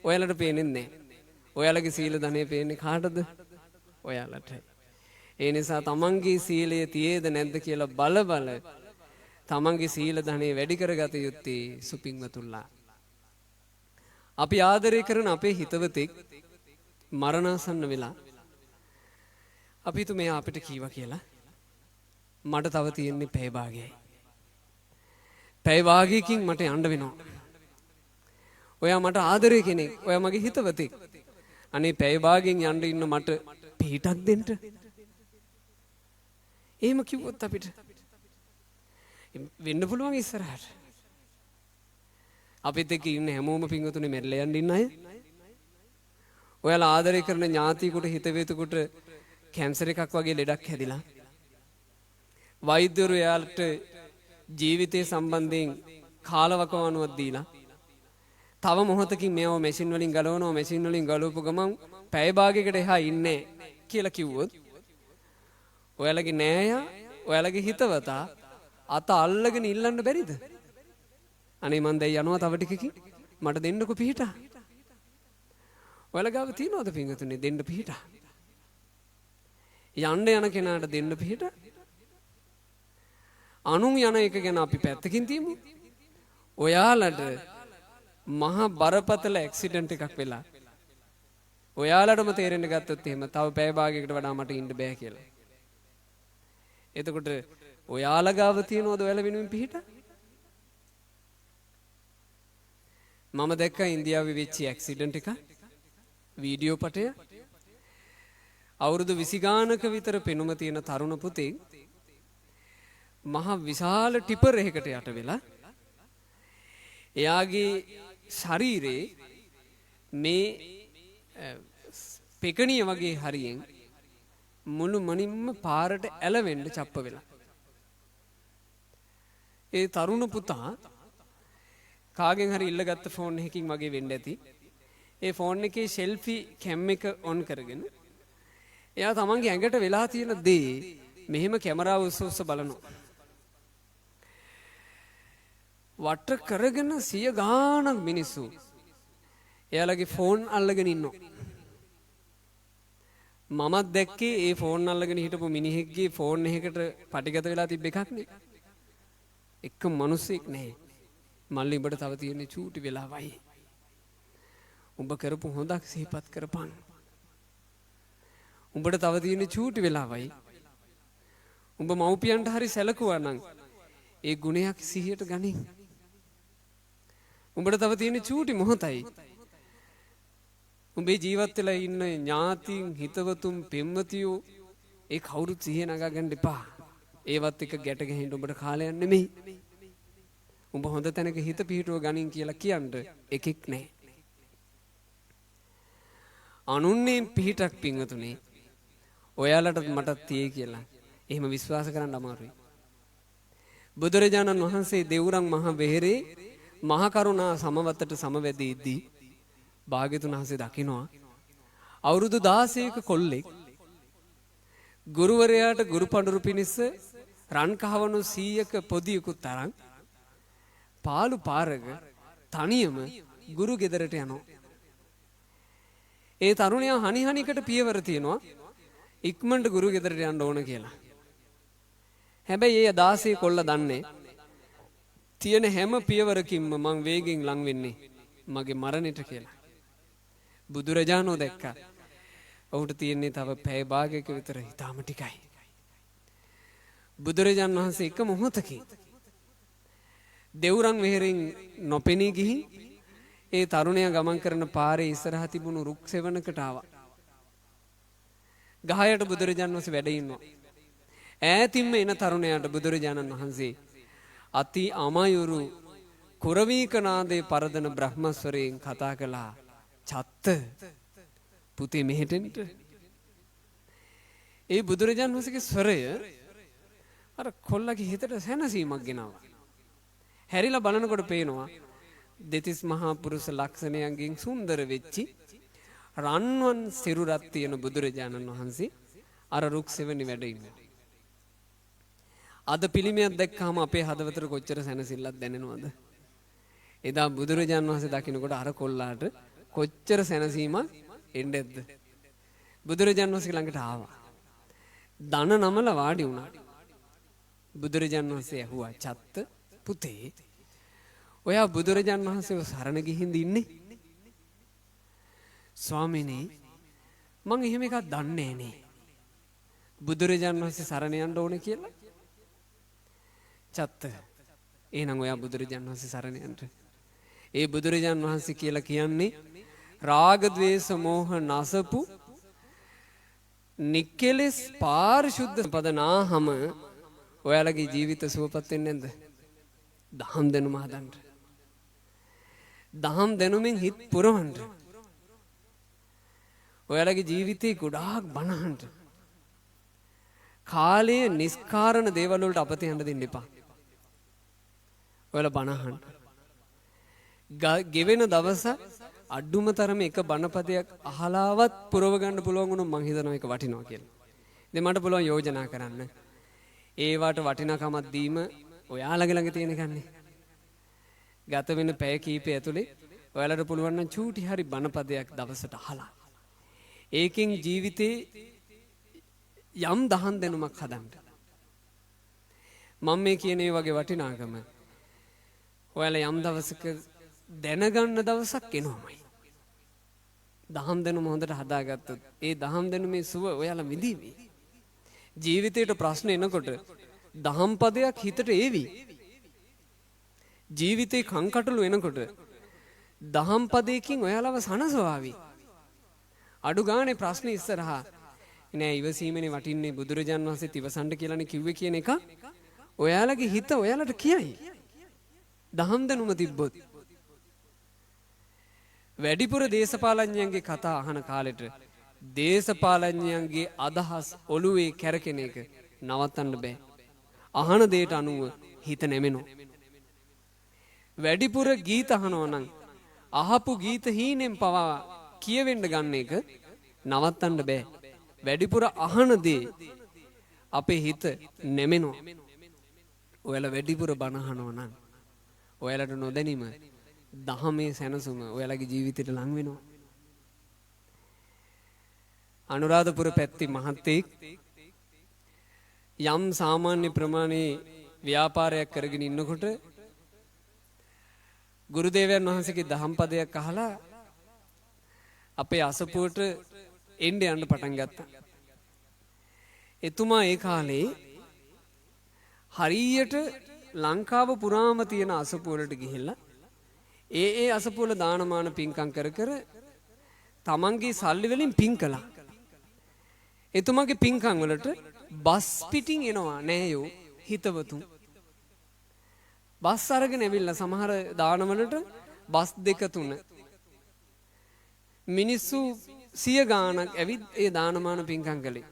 ඔයාලට පේන්නේ නැහැ. ඔයාලගේ සීල ධනය පේන්නේ කාටද? ඔයාලටයි. ඒ නිසා තමන්ගේ සීලය තියේද නැද්ද කියලා බල තමන්ගේ සීල ධනය වැඩි කරගත යුත්තේ සුපින්වතුන්ලා. අපි ආදරය කරන අපේ හිතවතෙක් මරණාසන්න වෙලා අපි හිතුව මෙයා අපිට කීවා කියලා, මට තව තියෙන්නේ පැය භාගයයි. පැය භාගයකින් මට යන්න වෙනවා. ඔයා මට ආදරය කෙනෙක්, ඔයා මගේ හිතවතෙක්. අනේ පැය භාගයෙන් යන්න ඉන්න මට පිටක් දෙන්න. එහෙම කිව්වොත් අපිට වෙන්න පුළුවන් ඉස්සරහට. අපිත් එක්ක ඉන්න හැමෝම පින්වතුනේ මැරිලා යන්න ඉන්න අය. ඔයාලා ආදරය කරන ඥාතියෙකුට, හිතවතෙකුට කැන්සර් එකක් වගේ ලෙඩක් හැදිලා වෛද්‍යවරු එයාලට ජීවිතය සම්බන්ධයෙන් කාලවකවානුවක් දීලා තව මොහොතකින් මේව මැෂින් වලින් ගලවනවා මැෂින් වලින් ගලවපු ගමන් පැය භාගයකට එහා ඉන්නේ කියලා කිව්වොත් ඔයාලගේ නෑයා ඔයාලගේ හිතවතා අත අල්ලගෙන ඉල්ලන්න බැරිද? අනේ මන් දැන් යනවා තව ටිකකින් මට දෙන්නකෝ පිහිටා. ඔයාලා ගාව තියනවද පින්වතුනි දෙන්න පිහිටා? යන්න යන කෙනාට දෙන්න පිහිටා. අනුන් යන එක ගැන අපි පැත්තකින් තියමු. ඔයාලට මහා බරපතල ඇක්සිඩන්ට් එකක් වෙලා ඔයාලටම තේරෙන්න ගත්තොත් එහෙම තව පැය භාගයකට වඩා මට ඉන්න බෑ කියලා. එතකොට ඔයාලා ගාව තියනවද ඔයාලා වෙනුවෙන් පිහිටා? මම දැක්කා ඉන්දියාවේ වෙච්ච ඇක්සිඩන්ට් එක වීඩියෝ පටය. අවුරුදු 20 ගානක විතර පෙනුම තියෙන තරුණ පුතෙක් මහා විශාල ටිපර් එකකට යට වෙලා එයාගේ ශරීරේ මේ පෙකණිය වගේ හරියෙන් මුළු මනින්ම පාරට ඇලවෙන්න චප්ප වෙලා. ඒ තරුණ පුතා කාගෙන් හරි ඉල්ලගත්ත ෆෝන් එකකින් වගේ වෙන්න ඇති. ඒ ෆෝන් එකේ සෙල්ෆි කැම් එක ඔන් කරගෙන එයා තමන්ගේ ඇඟට වෙලා තියෙන දේ මෙහෙම කැමරාව උස්ස බලනවා. වට කරගෙන 100 ගාණක් මිනිස්සු එයාලගේ ෆෝන් අල්ලගෙන ඉන්නවා. මමත් දැක්කේ ඒ ෆෝන් අල්ලගෙන හිටපු මිනිහෙක්ගේ ෆෝන් එකකට පටිගත වෙලා තිබ්බ එකක් නේ. එක්ක මිනිස්සෙක් නැහැ. මල්ලි උඹට තව තියෙන්නේ චූටි වෙලාවයි. උඹ කරපු හොඳක් සිහිපත් කරපන්. උඹට තව තියෙන්නේ චූටි වෙලාවයි. උඹ මව්පියන්ට හරි සැලකුවා නම් ඒ ගුණයක් සිහියට ගනින්. උඹට තව තියෙන්නේ චූටි මොහොතයි. උඹේ ජීවත් වෙලා ඉන්න ඥාතීන් හිතවතුන් පෙම්වතියෝ ඒ කවුරුත් සිහිය නගා ගන්න එපා. ඒවත් එක ගැට ගහින්න උඹට කාලයක් නෙමෙයි. උඹ හොඳ තැනක හිත පිහිටුව ගනින් කියලා කියන්න එකෙක් නැහැ. අනුන්නේ පිහිටක් පින්වතුනේ ඔයාලටත් මටත් තියේ කියලා එහෙම විශ්වාස කරන්න අමාරුයි. බුදුරජාණන් වහන්සේ දෙවුරන් මහ වෙහෙරේ මහ කරුණා සමවතට සමවැදීදී භාග්‍යතුන් වහන්සේ දකිනවා අවුරුදු 16ක කොල්ලෙක් ගුරුවරයාට ගුරු පඬුරු පිනිස්ස රන් කහවණු 100ක පොදියකුත් අරන් පාළු පාරක තනියම ගුරු ගෙදරට යනවා. ඒ තරුණයා හනි හනිකට පියවර තියනවා ඉක්මනට ගුරු ගෙදරට යන්න ඕන කියලා. හැබැයි ඒ 16 කොල්ල දන්නේ තියෙන හැම පියවරකින්ම මං වේගෙන් ලං වෙන්නේ මගේ මරණයට කියලා. බුදුරජාණෝ දැක්කා. ඔහුට තියෙන්නේ තව පැය භාගයක විතර ඊටාම ටිකයි. බුදුරජාණන් වහන්සේ එක මොහොතකින් දෙවුරන් වෙහෙරින් නොපෙනී ගිහින් ඒ තරුණයා ගමන් කරන පාරේ ඉස්සරහ තිබුණු රුක් සෙවණකට ආවා. ගහයට බුදුරජාණන් වහන්සේ වැඩ ඉන්නවා. ඈතින්ම එන තරුණයාට බුදුරජාණන් වහන්සේ අති අමයුරු කුරවීකනාදේ පරදන බ්‍රහ්මස්වරයෙන් කතා කළා. චත්ත පුතේ මෙහෙටෙන්ට. ඒ බුදුරජාණන් වහන්සේගේ ස්වරය අර කොල්ලගේ හිතට සැනසීමක් ගෙනාවා. හැරිලා බලනකොට පේනවා දෙතිස් මහා පුරුෂ ලක්ෂණයන්ගෙන් සුන්දර වෙච්චි රන්වන් සිරුරක් තියෙන බුදුරජාණන් වහන්සේ අර රුක් සෙවණි වැඩ ඉන්නවා. අද පිළිමයක් දැක්කම අපේ හදවතට කොච්චර සැනසෙල්ලක් දැනෙනවද? එදා බුදුරජාණන් වහන්සේ දකින්නකොට අර කොල්ලාට කොච්චර සැනසීමක් එන්නේද? බුදුරජාණන් වහන්සේ ළඟට ආවා. දන නමල වාඩි වුණා. බුදුරජාණන් වහන්සේ ඇහුවා චත්ත පුතේ ඔයා බුදුරජාණන් වහන්සේව සරණ ගිහින් ඉන්නේ? ස්වාමීනි මං එහෙම එකක් දන්නේ නෑ. බුදුරජාණන් වහන්සේ සරණ යන්න ඕනේ කියලා. චත්ත එහෙනම් ඔයා බුදුරජාණන් වහන්සේ සරණ යන්න. ඒ බුදුරජාණන් වහන්සේ කියලා කියන්නේ රාග ద్వේෂ මෝහ නසපු නික්කලස් පාරිශුද්ධ පදනාහම ඔයාලගේ ජීවිත සුවපත් වෙන්නේ නැද්ද? දහම් දැනුම හදන්න. දහම් දැනුමින් හිත පුරවන්න. ඔයාලගේ ජීවිතේ ගොඩාක් බනහන්න. කාලයේ නිස්කාරණ දේවල් වලට අපතේ යන්න දෙන්න එපා. ඔයාලා බනහන්න. ගෙවෙන දවස අඩුම තරම එක බණපදයක් අහලාවත් පුරව ගන්න පුළුවන් වුණොත් මං හිතනවා ඒක වටිනවා කියලා. ඉතින් මට පුළුවන් යෝජනා කරන්න. ඒවට වටිනාකමක් දීම ඔයාලගේ ළඟ තියෙන කන්නේ. ගත වෙන පැය කීපය ඇතුලේ ඔයාලට පුළුවන් නම් චූටි හරි බණපදයක් දවසට අහලා. ඒකෙන් ජීවිතේ යම් දහම් දැනුමක් හදන්න. මම මේ කියන ඒ වගේ වටිනාකම ඔයාලා යම් දවසක දැනගන්න දවසක් එනවාමයි. දහම් දැනුම හොඳට හදාගත්තොත් ඒ දහම් දැනුමේ සුව ඔයාලා විඳීවි. ජීවිතේට ප්‍රශ්න එනකොට දහම් පදයක් හිතට ඒවි. ජීවිතේ කංකටොළු එනකොට දහම් පදයකින් ඔයාලව සනසවාවි. අඩු ගානේ ප්‍රශ්න ඉස්සරහා නෑ ඉවසීමනේ වටින්නේ බුදුරජාන් වහන්සේත් ඉවසන්න කියලානේ කිව්වේ කියන එක ඔයාලගේ හිත ඔයාලට කියයි. දහම් දැනුම තිබ්බොත් වැඩිපුර දේශපාලඥයන්ගේ කතා අහන කාලෙට දේශපාලඥයන්ගේ අදහස් ඔළුවේ කැරකෙන එක නවත්තන්න බෑ. අහන දේට අනුව හිත නැමෙනවා. වැඩිපුර ගීත අහනවා නම් අහපු ගීත හීනෙන් පවා කියවෙන්න ගන්න එක නවත්තන්න බෑ. වැඩිපුර අහන දේ අපේ හිත නැමෙනවා. ඔයාලා වැඩිපුර බණ අහනවා නම් ඔයාලට නොදැනීම දහමේ සැනසුම ඔයාලගේ ජීවිතයට ලං වෙනවා. අනුරාධපුර පැත්තේ මහත්තයෙක් යම් සාමාන්‍ය ප්‍රමාණයේ ව්‍යාපාරයක් කරගෙන ඉන්නකොට ගුරුදේවයන් වහන්සේගේ දහම් පදයක් අහලා අපේ අසපුවට එන්න යන්න පටන් ගත්තා. එතුමා ඒ කාලේ හරියට ලංකාව පුරාම තියෙන අසපුවලට ගිහිල්ලා ඒ අසපුවල දානමාන පින්කම් කර කර තමන්ගේ සල්ලි වලින් පින් කළා. එතුමාගේ පින්කම් වලට බස් පිටින් එනවා නෑයෝ හිතවතුන්. බස් අරගෙන ඇවිල්ලා සමහර දානවලට බස් දෙක තුන මිනිස්සු 100 ගාණක් ඇවිත් ඒ දානමාන පින්කම් කළේ.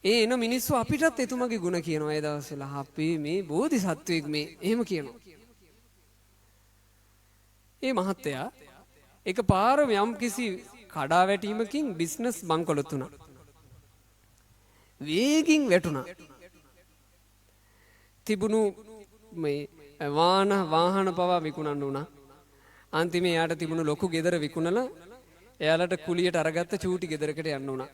ඒ එන මිනිස්සු අපිටත් එතුමගේ ගුණ කියනවා. ඒ දවස්වල අපි මේ බෝධිසත්වෙක් මේ එහෙම කියනවා. ඒ මහත්තයා එකපාර යම් කිසි කඩා වැටීමකින් බිස්නස් බංකොලොත් වුණා. වේගින් වැටුණා. තිබුණු මේ වාහන පවා විකුණන්න වුණා. අන්තිමේ යාට තිබුණු ලොකු ගෙදර විකුණලා එයාලට කුලියට අරගත්ත චූටි ගෙදරකට යන්න වුණා.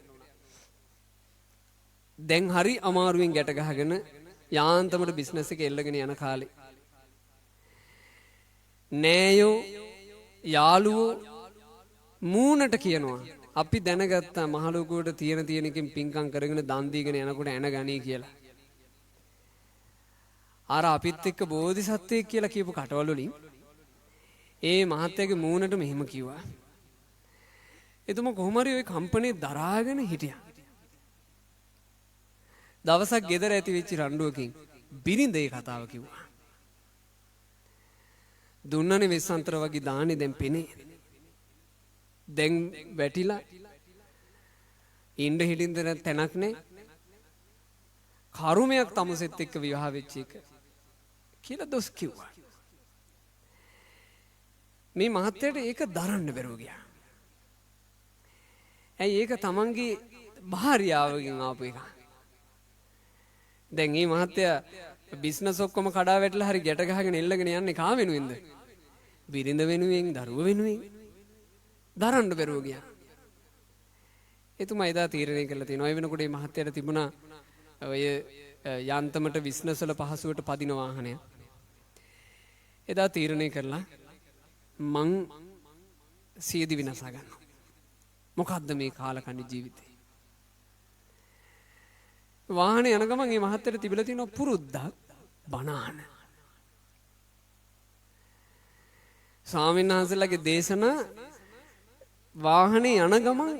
දැන් හරි අමාරුවෙන් ගැට ගහගෙන යාන්තමට බිස්නස් එක එල්ලගෙන යන කාලේ නෑයෝ යාළුවෝ මූණට කියනවා අපි දැනගත්තා මහලොකුවට තියෙනකින් පින්කම් කරගෙන දන් දීගෙන යනකොට එන ගණී කියලා. අර අපිත් එක්ක බෝධිසත්වයෙක් කියලා කියපු කටවල වලින් ඒ මහත්තයාගේ මූණට මෙහෙම කිව්වා. එතුමා කොහොම හරි ওই කම්පැනි දරාගෙන හිටියා. දවසක් ගෙදර ඇති වෙච්ච රණ්ඩුවකින් බිරිඳ ඒ කතාව කිව්වා. දුන්නනේ වෙස්සන්තර වගේ දාන්නේ දැන් පෙනේ. දැන් වැටිලා ඉන්න හිටින්න තැනක් නෑ. කරුමයක් තමුසෙත් එක්ක විවාහ වෙච්ච එක කියලා දොස් කිව්වා. මේ මහත්තයාට ඒක දරන්න බැරුව ගියා. ඇයි ඒක තමන්ගේ භාර්යාවගෙන් ආපු එක. දැන් මේ මහත්තයා බිස්නස් ඔක්කොම කඩා වැටලා හරි ගැට ගහගෙන එල්ලගෙන යන්නේ කා වෙනුවෙන්ද? බිරිඳ වෙනුවෙන්, දරුව වෙනුවෙන්. දරන්න බැරුව ගියා. එතුමා එදා තීරණය කළා තියෙනවා. ඒ වෙනකොට මේ මහත්තයාට තිබුණා ඔය යන්තමට බිස්නස් වල පහසුවට පදින වාහනය. එදා තීරණය කළා මං සියදි විනාශ ගන්නවා. මොකද්ද මේ කාලකන්ණි ජීවිතේ? වාහනේ යන ගමන් මේ මහත්තයාට තිබිලා තියෙන පුරුද්දක් බණහන. ස්වාමීන් වහන්සේලාගේ දේශනා වාහනේ යන ගමන්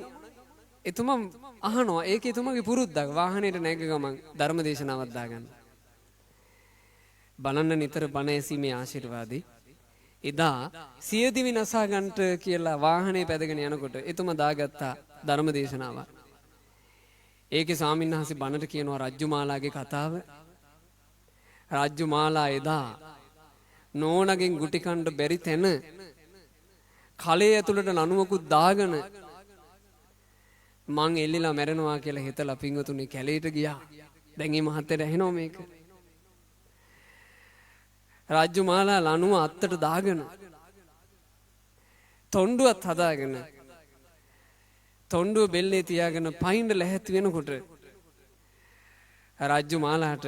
එතුමා අහනවා. ඒක එතුමාගේ පුරුද්දක්. වාහනේට නැග ගමන් ධර්ම දේශනාවක් දාගන්න. බලන්න නිතර බණ ඇසීමේ ආශිර්වාදේ. එදා සියදි විනාශ ගන්නට කියලා වාහනේ පැදගෙන යනකොට එතුමා දාගත්තා ධර්ම දේශනාවක්. ඒකේ ස්වාමීන් වහන්සේ බණට කියනවා රජ්ජුමාලාගේ කතාව. රජ්ජුමාලා එදා නෝනගෙන් ගුටි කන්න බැරි තැන කලේ ඇතුළට ලණුවකුත් දාගෙන මං එල්ලිලා මැරෙනවා කියලා හිතලා පිංගුතුනි කැලේට ගියා. දැන් මේ මහත්තයට ඇහෙනවා මේක. රාජ්‍යමාලා ලණුව අත්තට දාගෙන තොණ්ඩුවත් හදාගෙන තොණ්ඩුව බෙල්ලේ තියාගෙන පයින්ඩ ලැහැත්ති වෙනකොට රාජ්‍යමාලාට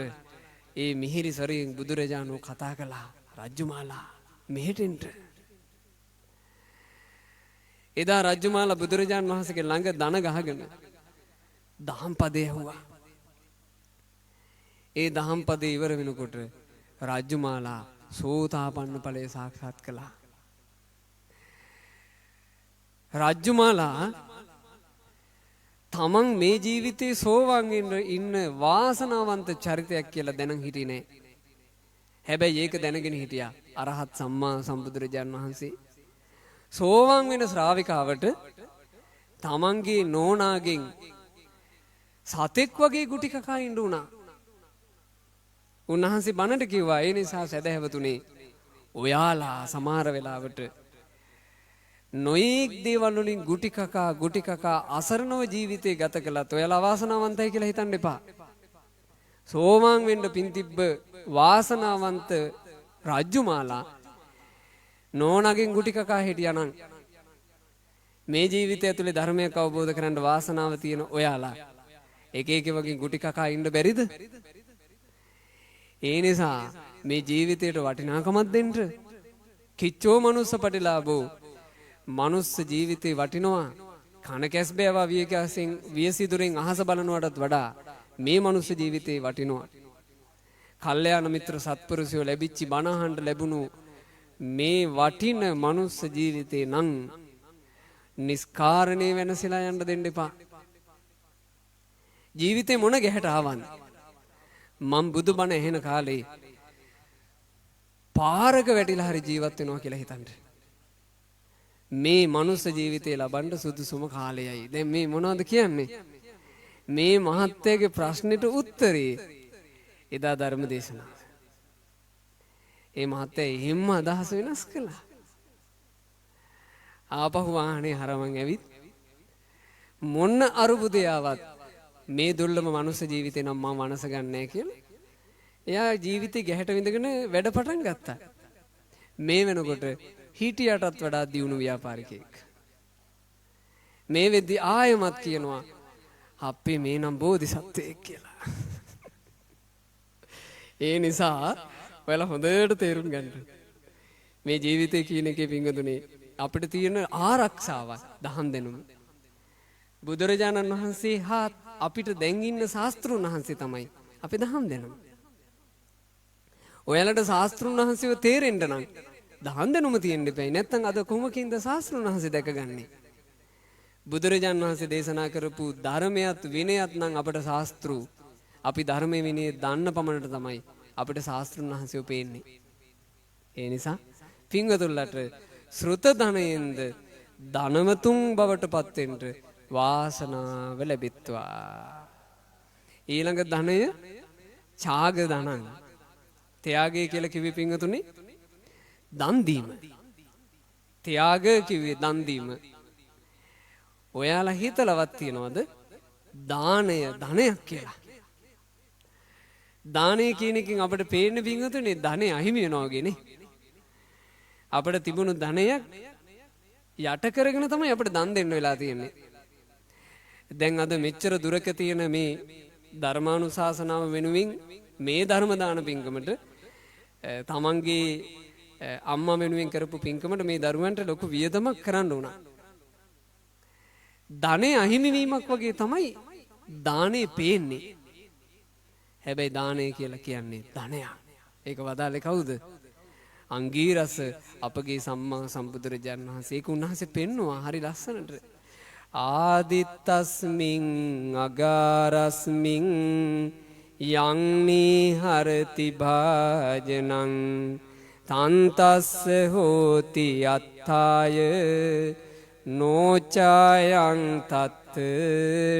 ඒ මිහිරි සරියෙන් බුදුරජාණෝ කතා කළා. රාජ්‍යමාලා මෙහෙට එන්න. එදා රාජ්‍යමාලා බුදුරජාණන් වහන්සේගේ ළඟ දන ගහගෙන දහම් පදේ ඇහුවා. ඒ දහම් පදේ ඉවර වෙනකොට රාජ්‍යමාලා සෝතාපන්න ඵලය සාක්ෂාත් කළා. රාජ්‍යමාලා තමන් මේ ජීවිතේ සෝවාන් ඉන්න වාසනාවන්ත චරිතයක් කියලා දැනන් හිටියේ නෑ. හැබැයි ඒක දැනගෙන හිටියා අරහත් සම්මා සම්බුදුරජාණන් වහන්සේ. සෝවාන් වෙන ශ්‍රාවිකාවට තමන්ගේ නෝනාගෙන් සතෙක් වගේ ගුටි කකා ඉන්න උනා. උන්වහන්සේ බණට කිව්වා ඒ නිසා සදහැවතුනේ ඔයාලා සමහර වෙලාවට නොයෙක් දේවල් වලින් ගුටි කකා අසරණව ජීවිතේ ගත කළත් ඔයාලා වාසනාවන්තයි කියලා හිතන්න එපා. සෝවාන් වෙන්න පින් තිබ්බ වාසනාවන්ත රාජ්‍යමාලා නෝනාගෙන් ගුටි කකා හිටියානම් මේ ජීවිතය ඇතුලේ ධර්මයක් අවබෝධ කරගන්න වාසනාව තියෙන ඔයාලා එක වගේ ගුටි කකා ඉන්න බැරිද? ඒ නිසා මේ ජීවිතයට වටිනාකමක් දෙන්න කිච්චෝ මනුස්ස පටිලාභෝ මනුස්ස ජීවිතේ වටිනවා. කන කැස් බෑවා වියසිදුරෙන් අහස බලනවටත් වඩා මේ මනුස්ස ජීවිතේ වටිනවා. කල්යාණ මිත්‍ර සත්පුරුෂයෝ ලැබිච්ච බණ අහන්න ලැබුණු මේ වටින මනුස්ස ජීවිතේ නම් නිස්කාරණේ වෙනසලා යන්න දෙන්න එපා. ජීවිතේ මොන ගැහැට ආවන් මම බුදුබණ ඇහෙන කාලේ පාරක වැටිලා හරි ජීවත් වෙනවා කියලා හිතන්න. මේ මනුස්ස ජීවිතේ ලබන්න සුදුසුම කාලයයි. දැන් මේ මොනවද කියන්නේ? මේ මහත්තයාගේ ප්‍රශ්නෙට උත්තරේ එදා ධර්ම දේශනාව. ඒ මහත්තයා එහෙම්ම අදහස වෙනස් කළා. ආපහු වාහනේ හරවන් ඇවිත් මොන්න අරුබුදේ ආවත් මේ දුර්ලභ මනුස්ස ජීවිතේ නම් මම වනස ගන්නෑ කියලා එයා ජීවිතේ ගැහැට විඳගෙන වැඩ පටන් ගත්තා. මේ වෙනකොට හිටියටත් වඩා දියුණු ව්‍යාපාරිකයෙක්. මේ වෙද්දි ආයමත් කියනවා අපේ මේ නම් බෝධිසත්වයෙක් කියලා. ඒ නිසා ඔයාලා හොඳට තේරුම් ගන්න. මේ ජීවිතේ කියන එකේ පිංගුතුනේ අපිට තියෙන ආරක්ෂාවක් දහම් දෙනුම. බුදුරජාණන් වහන්සේ හා අපිට දැන් ඉන්න ශාස්ත්‍රුන් වහන්සේ තමයි අපි දහම් දෙනුම. ඔයාලට ශාස්ත්‍රුන් වහන්සේව තේරෙන්න නම් දහම් දෙනුම තියෙන්න එපයි. නැත්නම් අද කොහොමකින්ද ශාස්ත්‍රුන් වහන්සේ දැකගන්නේ? බුදුරජාණන් වහන්සේ දේශනා කරපු ධර්මයත් විනයත් නම් අපට ශාස්ත්‍රු. අපි ධර්මයේ විනය දන්න පමණට තමයි අපිට ශාස්ත්‍රුන් වහන්සේව පේන්නේ. ඒ නිසා පින්වතුන්ලට ශ්‍රුත ධනයෙන්ද ධනවතුන් බවට පත් වෙන්න වාසනාව ලැබෙත්වා. ඊළඟ ධනය ඡාග ධනං. ත්‍යාගය කියලා කිව්වේ පින්වතුනි දන් දීම. ත්‍යාග කිව්වේ දන් දීම. ඔයාලා හිතලවත් තියනවද දානය ධනයක් කියලා? දානය කියන එකෙන් අපිට පේන්නේ පින්වතුනි ධනෙ අහිමි වෙනවා වගේනේ. අපිට තිබුණු ධනයක් යට කරගෙන තමයි අපිට දන් දෙන්න වෙලා තියෙන්නේ. දැන් අද මෙච්චර දුරක තියෙන මේ ධර්මානුශාසනාව වෙනුවෙන් මේ ධර්ම දාන පින්කමට තමන්ගේ අම්මා වෙනුවෙන් කරපු පින්කමට මේ දරුවන්ට ලොකු වියදමක් කරන්න උනා. ධනෙ අහිමි වීමක් වගේ තමයි දානේ පේන්නේ. හැබැයි දානය කියලා කියන්නේ ධනයක්. ඒක වදාලේ කවුද? අංගීරස අපගේ සම්මා සම්බුදුරජාණන් වහන්සේ. ඒක උන්වහන්සේ පෙන්නවා හරි ලස්සනට. ආදිත්තස්මින් අගාරස්මින් යංනී හරති භාජනං තන්තස්ස හෝති අත්තාය නෝචායං තත්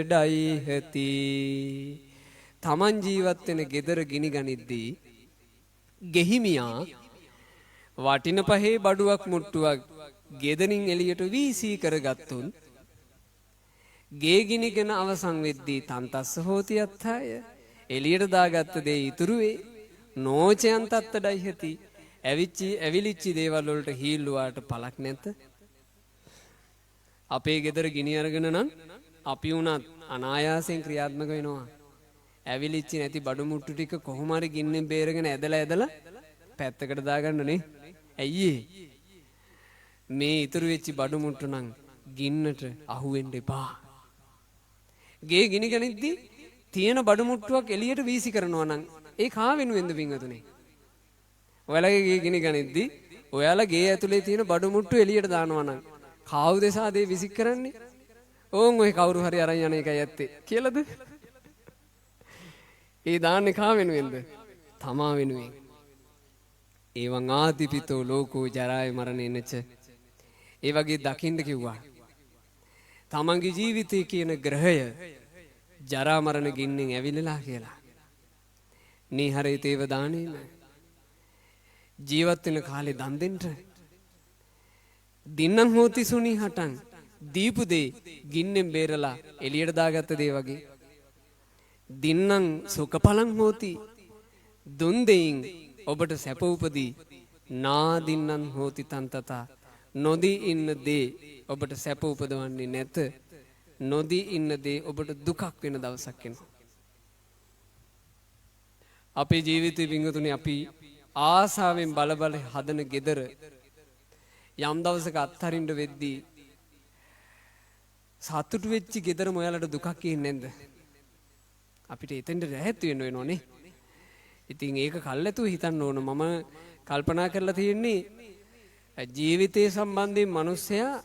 ඩයිහති. තමන් ජීවත් වෙන ගෙදර ගිනි ගනිද්දී ගෙහිමියා වටින පහේ බඩුවක් මුට්ටුවක් ගෙදරින් එළියට වීසී කරගත්තුන් ගේ ගිනිගෙන අවසන් වෙද්දී තන්තස්ස හෝති අත්ථාය එළියට දාගත්ත දේ ඉතුරු වේ නෝචයන් තත්තඩයි හති ඇවිලිච්චි දේවල් වලට හීල්ලුවාට පළක් නැත අපේ ගෙදර ගිනි අරගෙන නම් අපි උනත් අනායාසයෙන් ක්‍රියාත්මක වෙනවා ඇවිලිච්චි නැති බඩු මුට්ටු ටික කොහොම හරි ගින්නෙන් බේරගෙන ඇදලා පැත්තකට දාගන්න නේ ඇයි මේ ඉතුරු වෙච්ච බඩු මුට්ටු නම් ගින්නට අහු වෙන්න එපා ගේ ගිනි ගනිද්දී තියෙන බඩු මුට්ටුවක් එළියට වීසි කරනවා නම් ඒ කා වෙනුවෙන්ද පින්වතුනි ඔයාලගේ ගේ ගිනි ගනිද්දී ඔයාලා ගේ ඇතුලේ තියෙන බඩු මුට්ටු එළියට දානවා නම් කවුද සාදේ විසි කරන්නේ ඕන් ඔය කවුරු හරි අරන් යන එකයි ඇත්තේ කියලාද ඒ දාන්නේ කා වෙනුවෙන්ද තමා වෙනුවෙන් ඒවං ආදිපිතෝ ලෝකෝ ජරාය මරණේනච ඒ වගේ දකින්න කිව්වා තමන්ගේ ජීවිතයේ කියන ග්‍රහය ජරා මරණ ගින්නෙන් ඇවිලලා කියලා නීහරේ තේව දානේන ජීවත් වෙන කාලේ දන් දෙන්න දින්නම් හෝති සුනි හටන් දීපු දේ ගින්නෙන් බේරලා එළියට දාගත්ත දේ වගේ දින්නම් සුඛඵලං හෝති දුන් දෙයින් ඔබට සැප උපදී නා දින්නම් හෝති තන්තතා නොදී ඉන්න දේ ඔබට සැප උපදවන්නේ නැත නොදී ඉන්න දේ ඔබට දුකක් වෙන දවසක් එනවා අපේ ජීවිතේ පිංගුතුනි අපි ආසාවෙන් බල හදන ගෙදර යම් දවසක අත්හරින්න වෙද්දී සතුටු වෙච්ච ගෙදරම ඔයාලට දුකක් කියන්නේ නැද්ද අපිට එතෙන්ට රැහැත් වෙන්න වෙනෝනේ ඉතින් ඒක කල්ැතුව හිතන්න ඕන මම කල්පනා කරලා තියෙන්නේ ජීවිතය සම්බන්ධයෙන් මිනිස්සයා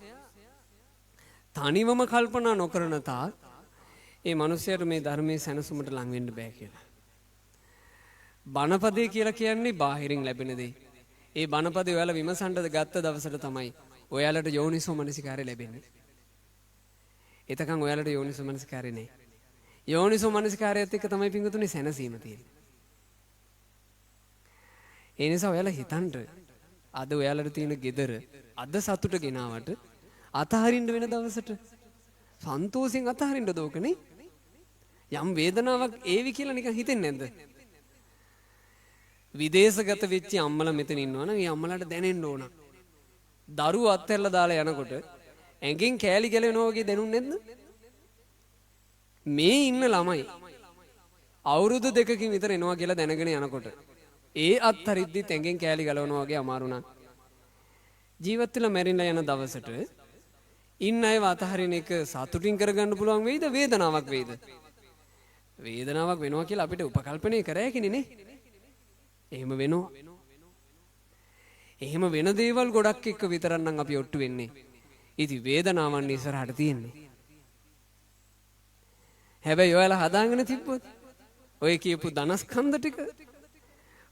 තනිවම කල්පනා නොකරන තාක් ඒ මිනිස්සයාට මේ ධර්මයේ සැනසුමට ලං වෙන්න බෑ කියලා. බණපදේ කියලා කියන්නේ බාහිරින් ලැබෙන දේ. ඒ බණපදේ ඔයාලා විමසන්න ගත්ත දවසට තමයි ඔයාලට යෝනිසෝ මනසිකාරය ලැබෙන්නේ. එතකන් ඔයාලට යෝනිසෝ මනසිකාරය නෑ. යෝනිසෝ මනසිකාරයත් එක්ක තමයි පිංගුතුනේ සැනසීම තියෙන්නේ. ඒ නිසා ඔයාලා හිතන්න අද ඔයාලට තියෙන ගෙදර අද සතුට ගෙනාවට අතහරින්න වෙන දවසට සන්තෝෂෙන් අතහරින්න දෝකනේ යම් වේදනාවක් ඒවි කියලා නිකන් හිතෙන්නේ නැද්ද විදේශගත වෙච්ච අම්මලා මෙතන ඉන්නවනම් ඒ අම්මලාට දැනෙන්න ඕන දරුවෝ අත්හැරලා දාලා යනකොට ඇඟෙන් කෑලි ගැලවෙනවා වගේ දැනුන්නේ නැද්ද මේ ඉන්න ළමයි අවුරුදු 2කින් විතර එනවා කියලා දැනගෙන යනකොට ඒ අත්හරිද්දි තැඟෙන් කෑලි ගලවනවා වගේ අමාරු නම් ජීවත් වෙලා මැරෙන්න යන දවසට ඉන්න අයව අතහරින එක සතුටින් කරගන්න පුළුවන් වෙයිද වේදනාවක් වෙයිද වේදනාවක් වෙනවා කියලා අපිට උපකල්පනය කරෑකිනේ නේ එහෙම වෙනවා එහෙම වෙන දේවල් ගොඩක් එක්ක විතරක් නම් අපි ඔට්ටු වෙන්නේ ඉතින් වේදනාවන් ඉස්සරහට තියෙන්නේ හැබැයි ඔයාලා හදාගෙන තිබ්බොත් ඔය කියපු ධනස්කන්ධ ටික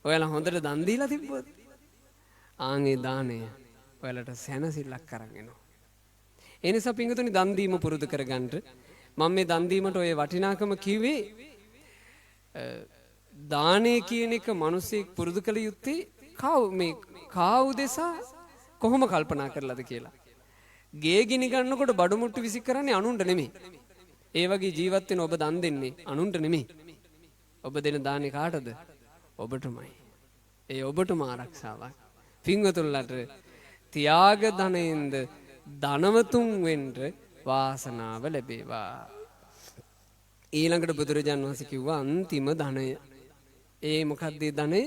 ඔයාලා හොඳට දන් දීලා තිබ්බොත් ආන්ගේ දාණය ඔයාලට සැනසෙල්ලක් කරන් එනවා. ඒ නිසා පින්වතුනි දන් දීම පුරුදු කරගන්න මම මේ දන් දීමට ඔය වටිනාකම කිව්වේ දාණය කියන එක මිනිස්සෙක් පුරුදු කළ යුත්තේ කාවුදෙසා කොහොම කල්පනා කරලාද කියලා. ගේ ගිනි ගන්නකොට බඩු මුට්ටු විසි කරන්නේ අනුන්ට නෙමෙයි. ඒ වගේ ජීවත් වෙන ඔබ දන් දෙන්නේ අනුන්ට නෙමෙයි. ඔබ දෙන දාන්නේ කාටද? ඔබටමයි. ඒ ඔබටම ආරක්ෂාවක්. පින්වතුන්ලට ත්‍යාග ධනෙන්ද ධනවතුන් වෙන්න වාසනාව ලැබේවා. ඊළඟට බුදුරජාන් වහන්සේ කිව්වා අන්තිම ධනය. ඒ මොකක්ද ධනය?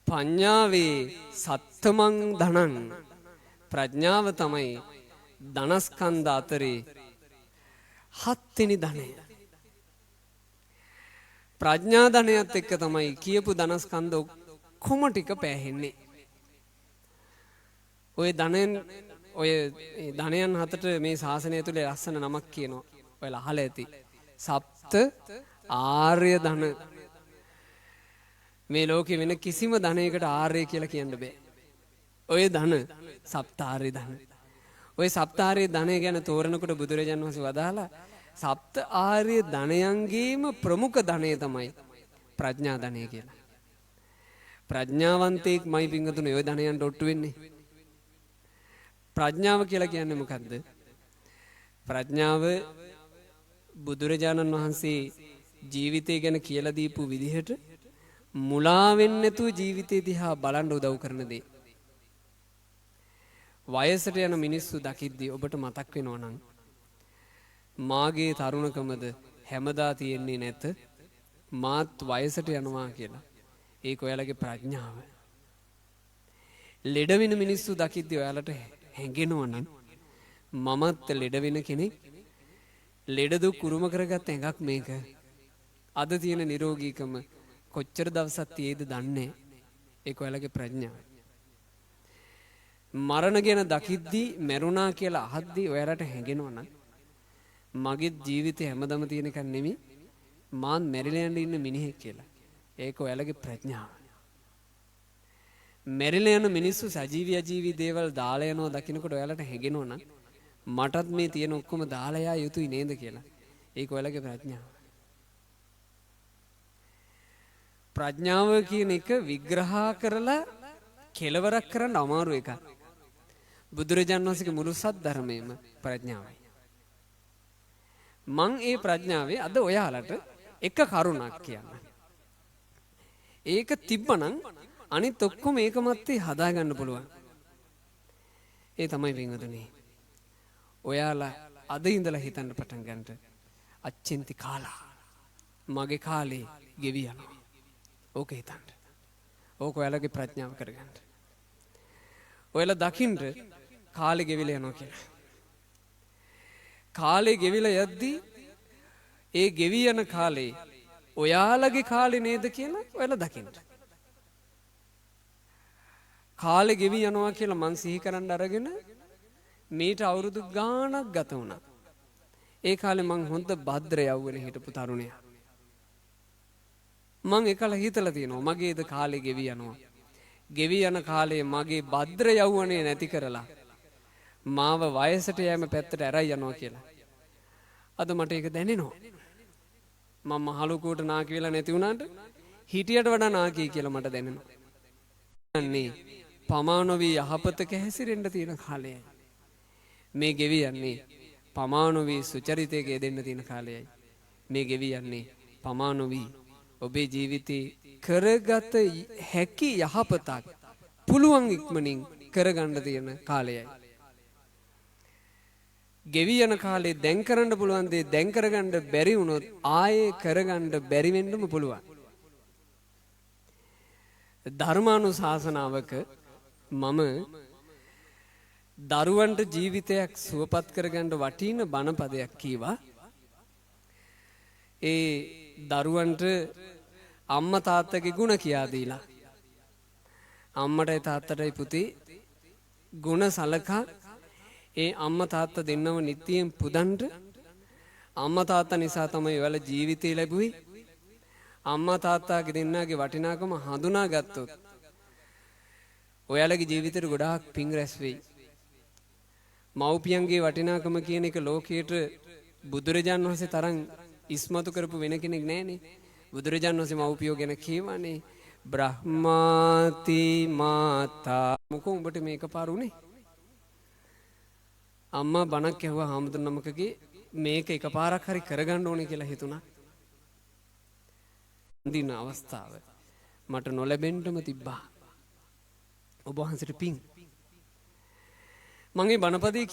පඤ්ඤාවේ සත්තමං ධනං. ප්‍රඥාව තමයි ධනස්කන්ධ අතරේ හත්වෙනි ධනය. ප්‍රඥා ධනයත් එක්ක තමයි කියපු ධනස්කන්ධ ඔක්කොම ටික පෑහෙන්නේ. ඔය ධනයන් හතට මේ ශාසනය තුල ලස්සන නමක් කියනවා. ඔයාලා අහලා ඇති. සප්ත ආර්ය ධන. මේ ලෝකේ වෙන කිසිම ධනයකට ආර්ය කියලා කියන්න බෑ. ඔය ධන සප්ත ආර්ය ධන. ඔය සප්ත ආර්ය ධනය ගැන තෝරනකොට බුදුරජාණන් වහන්සේ වදාලා සප්ත ආර්ය ධනයන්ගේම ප්‍රමුඛ ධනය තමයි ප්‍රඥා ධනය කියලා. ප්‍රඥාවන්තයෙක්මයි පිංගතුනේ ඔය ධනයන්ට ඔට්ටු වෙන්නේ. ප්‍රඥාව කියලා කියන්නේ මොකද්ද? ප්‍රඥාව බුදුරජාණන් වහන්සේ ජීවිතය ගැන කියලා දීපු විදිහට මුලා වෙන්නේ නැතුව ජීවිතය දිහා බලන් උදව් කරන දේ. වයසට යන මිනිස්සු දකිද්දී ඔබට මතක් වෙනවා නම් මාගේ තරුණකමද හැමදා තියෙන්නේ නැත මාත් වයසට යනවා කියලා. ඒක ඔයාලගේ ප්‍රඥාව. ලෙඩ වෙන මිනිස්සු දකිද්දී ඔයාලට හැඟෙනවා නම් මමත් ලෙඩ වෙන කෙනෙක් ලෙඩ දුක් කුරුම කරගත්ත එකක් මේක. අද තියෙන නිරෝගීකම කොච්චර දවසක් තියේද දන්නේ. ඒක ඔයාලගේ ප්‍රඥාව. මරණ ගැන දකිද්දී මැරුණා කියලා අහද්දී ඔයාලට හැඟෙනවා නම් මගේ ජීවිතේ හැමදම තියෙන එකක් නෙමෙයි මාත් මැරිලා යන්න ඉන්න මිනිහෙක් කියලා. ඒක ඔයාලගේ ප්‍රඥාව. මැරිලා යන මිනිස්සු සජීවී අජීවී දේවල් දාලා යනවා දකින්නකොට ඔයාලට හැඟෙනවා නම් මටත් මේ තියෙන ඔක්කොම දාලා යා යුතුයි නේද කියලා. ඒක ඔයාලගේ ප්‍රඥාව. ප්‍රඥාව කියන එක විග්‍රහ කරලා කෙලවරක් කරන්න අමාරු එකක්. බුදුරජාණන් වහන්සේගේ මුළු සත් ධර්මයේම ප්‍රඥාවයි. මං ඒ ප්‍රඥාවේ අද ඔයාලට එක කරුණක් කියන්න. ඒක තිබ්බනම් අනිත් ඔක්කොම ඒක මැත්තේ හදාගන්න පුළුවන්. ඒ තමයි පින්වතුනි. ඔයාලා අද ඉඳලා හිතන්න පටන් ගන්නට අච්චෙන්ති කාලා මගේ කාලේ ගෙවි යනවා. ඕක හිතන්න. ඕක ඔයාලගේ ප්‍රඥාව කරගන්න. ඔයාලා දකින්න කාලේ ගෙවිලා යනවා කියලා. කාලේ ගෙවිලා යද්දී ඒ ගෙවි යන කාලේ ඔයාලගේ කාලේ නේද කියලා ඔයාලා දකින්න. කාලේ ගෙවි යනවා කියලා මං සිහි කරන්න අරගෙන මීට අවුරුදු ගාණක් ගත වුණා. ඒ කාලේ මං හොඳ භද්‍ර යවුවනේ හිටපු තරුණයා. මං එකල හිතලා තියෙනවා මගේද කාලේ ගෙවි යනවා. ගෙවි යන කාලේ මගේ භද්‍ර යවුවනේ නැති කරලා මාව වයසට යෑම පැත්තට ඇරයි යනවා කියලා. අද මට ඒක දැනෙනවා. මම මහලුකුවට නාකි වෙලා නැති වුණාට හිටියට වඩා නාකි කියලා මට දැනෙනවා. යන්නේ පමා නොවි යහපතක හැසිරෙන්න තියෙන කාලයයි. මේ ගෙවි යන්නේ පමා නොවි සුචරිතයක යෙදෙන්න තියෙන කාලයයි. මේ ගෙවි යන්නේ පමා නොවි ඔබේ ජීවිතේ කරගත හැකි යහපතක් පුළුවන් ඉක්මනින් කරගන්න තියෙන කාලයයි. ගෙවි යන කාලේ දැන් කරන්න පුළුවන් දේ දැන් කරගන්න බැරි වුණොත් ආයේ කරගන්න බැරි වෙන්නම පුළුවන්. ධර්මානුශාසනාවක මම දරුවන්ට ජීවිතයක් සුවපත් කරගන්න වටින බණපදයක් කීවා. ඒ දරුවන්ට අම්මා තාත්තගේ ಗುಣ කියා දීලා අම්මටයි තාත්තටයි පුතේ ಗುಣ සලකා ඒ අම්මා තාත්තා දෙන්නව නිත්‍යයෙන් පුදන්ට අම්මා තාත්තා නිසා තමයි ඔයාලා ජීවිතේ ලැබුවේ. අම්මා තාත්තාගේ දෙන්නාගේ වටිනාකම හඳුනා ගත්තොත් ඔයාලගේ ජීවිතේට ගොඩාක් පිං රැස් වෙයි. මව්පියන්ගේ වටිනාකම කියන එක ලෝකයට බුදුරජාණන් වහන්සේ තරම් ඉස්මතු කරපු වෙන කෙනෙක් නැහනේ. බුදුරජාණන් වහන්සේ මව්පියෝ ගැන කියවනේ බ්‍රහ්මාති මාතා මොකෝ උඹට මේක පාරුනේ. අම්මා බණක් ඇහුවා හාමුදුරුවෝ නමකගේ මේක එකපාරක් හරි කරගන්න ඕනේ කියලා හිතුණා. දින අවස්ථාව මට නොලැබෙන්නම තිබ්බා. ඔබ වහන්සේට පිං. මගේ බණපදේ